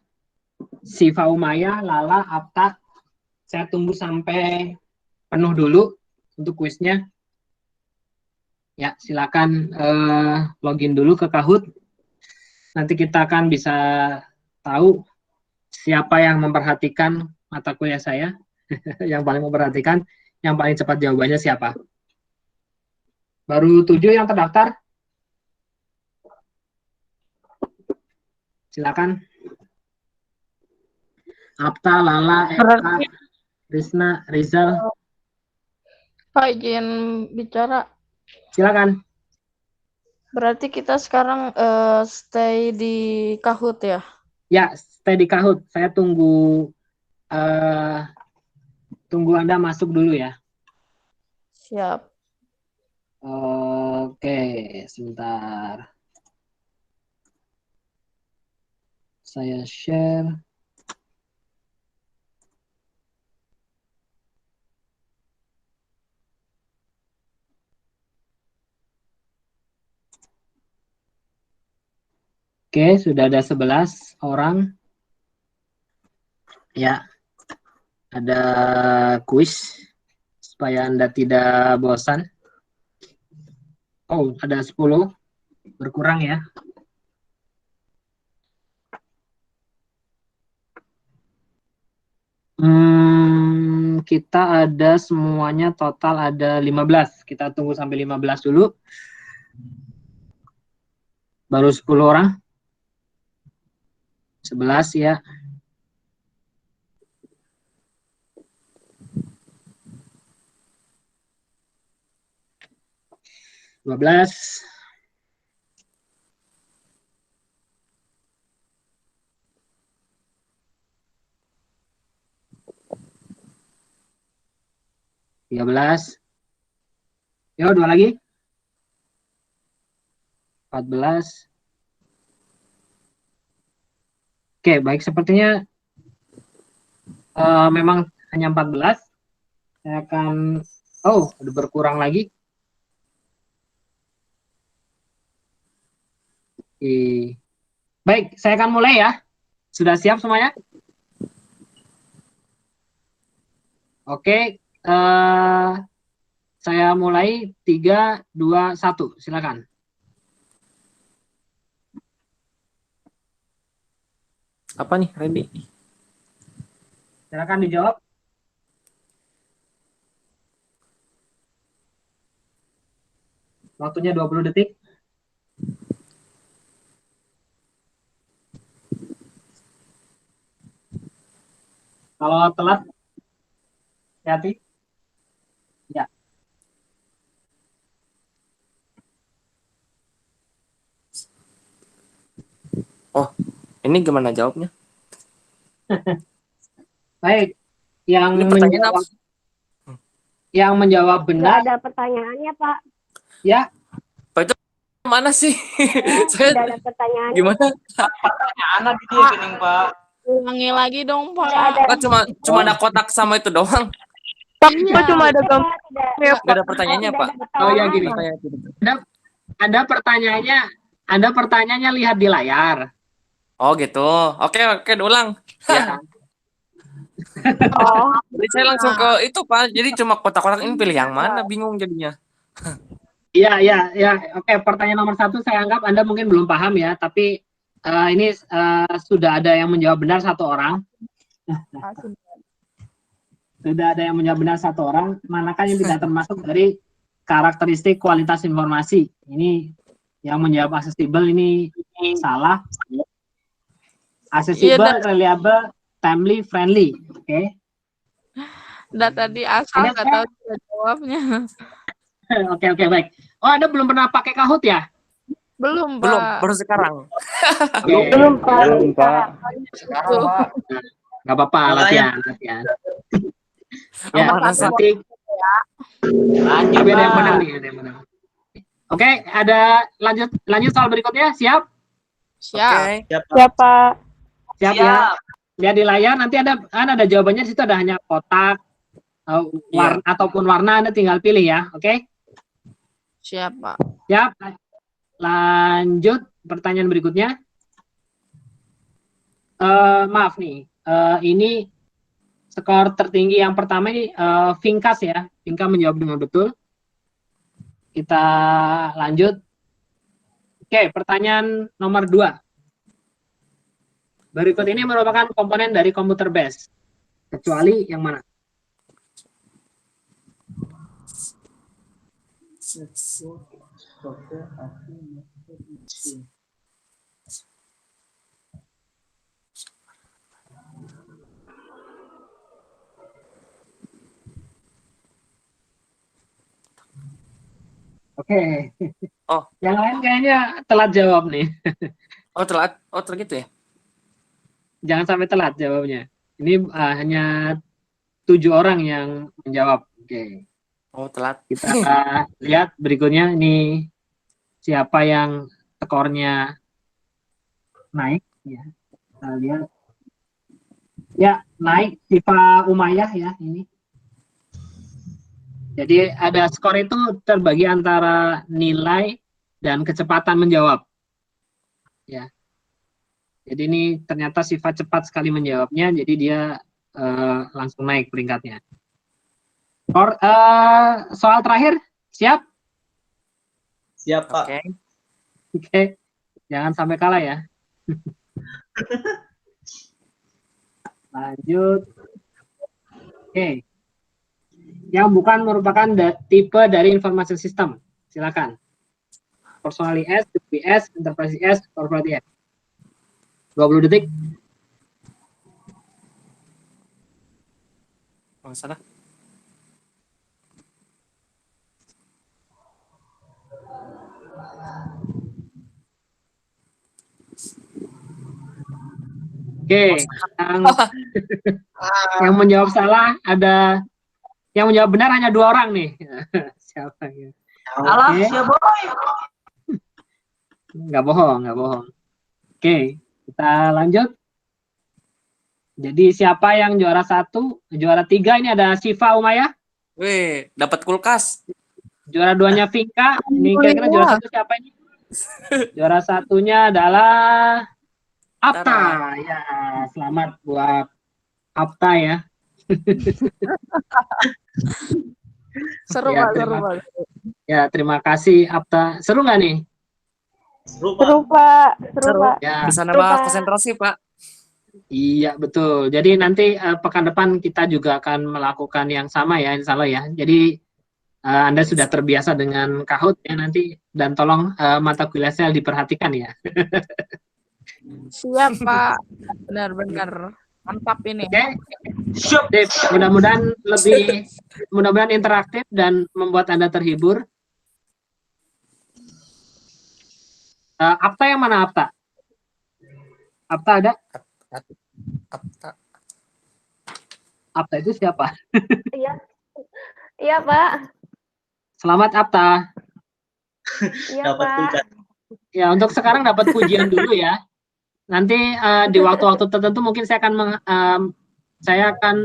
[SPEAKER 1] Siva Umaya, Lala, Apta. Saya tunggu sampai penuh dulu untuk kuisnya. Ya, silakan login dulu ke Kahoot. Nanti kita akan bisa tahu siapa yang memperhatikan mata kuliah saya. Yang paling memperhatikan, yang paling cepat jawabannya siapa. Baru 7 yang terdaftar. Silakan. Apta, Lala, Eka, Rizna, Rizal.
[SPEAKER 2] Pak izin bicara.
[SPEAKER 1] Silakan.
[SPEAKER 3] Berarti kita sekarang stay di Kahoot ya?
[SPEAKER 1] Ya, stay di Kahoot. Saya tunggu Anda masuk dulu ya.
[SPEAKER 3] Siap.
[SPEAKER 1] Oke, sebentar. Saya share. Oke, sudah ada 11 orang. Ya, ada kuis supaya Anda tidak bosan. Oh, ada 10. Berkurang ya. Kita ada semuanya total ada 15. Kita tunggu sampai 15 dulu. Baru 10 orang. 11 ya. Dua belas. Tiga belas. Yo, 2 lagi. 14. Oke, baik, sepertinya memang hanya 14. Saya akan, udah berkurang lagi. Oke. Baik, saya akan mulai ya. Sudah siap semuanya? Oke, saya mulai 3, 2, 1. Silakan.
[SPEAKER 9] Apa nih, Randy?
[SPEAKER 1] Silakan dijawab. Waktunya 20 detik. Kalau telat, hati-hati. Ya.
[SPEAKER 9] Oh, ini gimana jawabnya?
[SPEAKER 1] Baik. Yang
[SPEAKER 9] Ini pertanyaan
[SPEAKER 1] menjawab,
[SPEAKER 9] apa?
[SPEAKER 1] yang menjawab benar.
[SPEAKER 4] Nggak ada pertanyaannya, Pak.
[SPEAKER 1] Ya.
[SPEAKER 9] Pak itu mana sih? Saya
[SPEAKER 4] Nggak ada pertanyaan.
[SPEAKER 9] gimana?
[SPEAKER 10] Pertanyaan lagi dia gening, Pak.
[SPEAKER 2] Ulangi lagi dong, Pak.
[SPEAKER 9] Pak cuma ada kotak sama itu doang.
[SPEAKER 4] Pak,
[SPEAKER 2] Iya.
[SPEAKER 4] cuma ada gambar.
[SPEAKER 9] Nggak ada pertanyaannya, Pak.
[SPEAKER 1] Oh ya, gini. Ada pertanyaannya lihat di layar.
[SPEAKER 9] Oh gitu. Oke, diulang.
[SPEAKER 1] Ya.
[SPEAKER 4] Oh,
[SPEAKER 9] Jadi saya langsung ke itu, Pak. Jadi cuma kotak-kotak ini pilih yang mana, bingung jadinya.
[SPEAKER 1] Iya. Oke, pertanyaan nomor 1 saya anggap Anda mungkin belum paham ya, tapi ini sudah ada yang menjawab benar 1 orang. Sudah ada yang menjawab benar 1 orang. Manakah yang tidak termasuk dari karakteristik kualitas informasi? Ini yang menjawab aksesibel ini salah. Aksesibel, reliable, timely, friendly. Oke.
[SPEAKER 2] Udah tadi asal nggak tahu juga jawabnya.
[SPEAKER 1] Oke, baik. Oh, Anda belum pernah pakai Kahoot ya?
[SPEAKER 2] Belum, Pak.
[SPEAKER 9] Belum, baru sekarang.
[SPEAKER 4] belum, Pak.
[SPEAKER 5] Belum, Pak.
[SPEAKER 10] Sekarang, Pak.
[SPEAKER 1] Nggak apa-apa, latihan. Ya, nanti.
[SPEAKER 10] Lanjut,
[SPEAKER 1] Tapi ada yang
[SPEAKER 10] Pak.
[SPEAKER 1] menang nih, ada yang menang. Oke, ada lanjut soal berikutnya. Siap?
[SPEAKER 2] Siap.
[SPEAKER 9] Oke.
[SPEAKER 4] Siapa?
[SPEAKER 1] Siap ya. Lihat di layar, nanti ada jawabannya di situ, ada hanya kotak warna ataupun warna, Anda tinggal pilih ya. Oke?
[SPEAKER 2] Siap, Pak.
[SPEAKER 1] Siap. Lanjut pertanyaan berikutnya. Maaf nih, ini skor tertinggi yang pertama ini Vingkas ya. Vingka menjawab dengan betul. Kita lanjut. Oke, pertanyaan nomor 2. Berikut ini merupakan komponen dari komputer base. Kecuali yang mana? Oke.
[SPEAKER 9] Oh.
[SPEAKER 1] Yang lain kayaknya telat jawab nih.
[SPEAKER 9] Oh, telat. Oh, telat gitu ya?
[SPEAKER 1] Jangan sampai telat jawabnya. Ini hanya 7 orang yang menjawab. Oke.
[SPEAKER 9] Oh, telat.
[SPEAKER 1] Kita lihat berikutnya ini siapa yang skornya naik ya. Kita lihat. Ya, naik Siva Umayyah ya ini. Jadi ada skor itu terbagi antara nilai dan kecepatan menjawab. Ya. Jadi ini ternyata Siva cepat sekali menjawabnya, jadi dia langsung naik peringkatnya. Soal terakhir, siap?
[SPEAKER 6] Siap, Pak.
[SPEAKER 9] Oke.
[SPEAKER 1] Oke. Jangan sampai kalah ya. Lanjut. Oke. Yang bukan merupakan tipe dari information system. Silakan. Personally S, UPS, Enterprise S, Corporate S. 20 detik.
[SPEAKER 9] Oh, salah.
[SPEAKER 1] Oke, yang menjawab salah ada, yang menjawab benar hanya 2 orang nih. Siapa ya?
[SPEAKER 10] Alah,
[SPEAKER 1] Oke.
[SPEAKER 10] siapa?
[SPEAKER 1] Nggak bohong. Oke, kita lanjut. Jadi siapa yang juara 1? Juara 3 ini ada Siva Umayyah.
[SPEAKER 9] Wih, dapat kulkas.
[SPEAKER 1] Juara 2-nya Vinka. Ini kira-kira juara 1 siapa ini? Juara 1-nya adalah Apta. Ya, selamat buat Apta ya.
[SPEAKER 3] Seru
[SPEAKER 1] Ya,
[SPEAKER 3] Pak, seru Pak.
[SPEAKER 1] Ya, terima kasih Apta. Seru nggak nih?
[SPEAKER 6] Seru, Pak.
[SPEAKER 4] Seru, Pak. Seru, Pak.
[SPEAKER 1] Ya,
[SPEAKER 9] Bisa nambah konsentrasi, Pak.
[SPEAKER 1] iya betul. Jadi nanti pekan depan kita juga akan melakukan yang sama ya, insya Allah ya. Jadi Anda sudah terbiasa dengan Kahoot ya nanti, dan tolong mata kuliahnya diperhatikan ya.
[SPEAKER 2] Siap, Pak. Benar-benar. Mantap ini.
[SPEAKER 1] Oke. Sip. Mudah-mudahan interaktif dan membuat Anda terhibur. Apta yang mana Apta? Apta ada?
[SPEAKER 9] Apta.
[SPEAKER 1] Apta itu siapa?
[SPEAKER 7] Iya. Iya, Pak.
[SPEAKER 1] Selamat Apta.
[SPEAKER 7] Iya,
[SPEAKER 6] Dapat
[SPEAKER 7] Pak.
[SPEAKER 6] kulkas.
[SPEAKER 1] Ya, untuk sekarang dapat pujian dulu ya. Nanti di waktu-waktu tertentu mungkin saya akan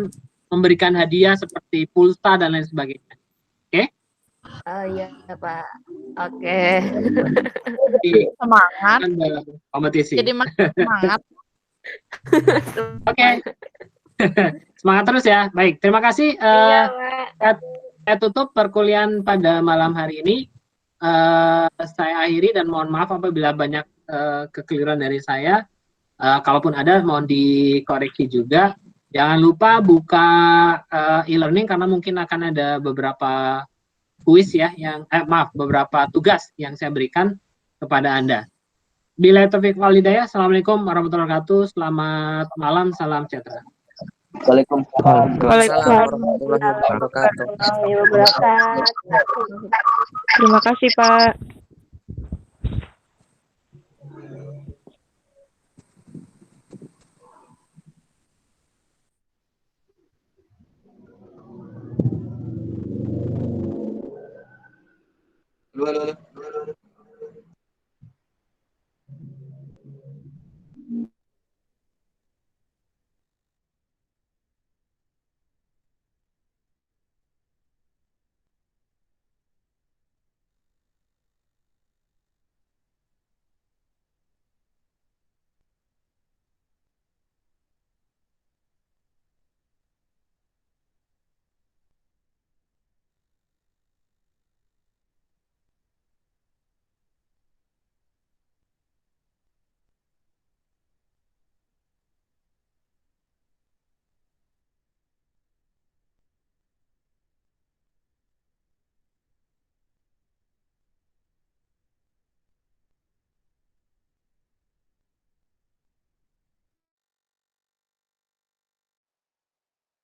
[SPEAKER 1] memberikan hadiah seperti pulsa dan lain sebagainya. Oke?
[SPEAKER 7] Oh iya, Pak. Oke.
[SPEAKER 1] Jadi,
[SPEAKER 2] Semangat.
[SPEAKER 1] kan dalam kompetisi.
[SPEAKER 2] Jadi makin semangat.
[SPEAKER 1] Oke. Semangat terus ya. Baik, terima kasih.
[SPEAKER 7] Iya, Pak.
[SPEAKER 1] Saya tutup perkuliahan pada malam hari ini. Saya akhiri dan mohon maaf apabila banyak kekeliruan dari saya. Kalaupun ada mohon dikoreksi juga. Jangan lupa buka e-learning karena mungkin akan ada beberapa kuis ya beberapa tugas yang saya berikan kepada Anda. Bila taufiq wal hidayah. Assalamualaikum warahmatullahi wabarakatuh. Selamat malam, salam sejahtera.
[SPEAKER 5] Waalaikumsalam.
[SPEAKER 9] Warahmatullahi wabarakatuh.
[SPEAKER 4] Terima kasih, Pak.
[SPEAKER 10] Halo.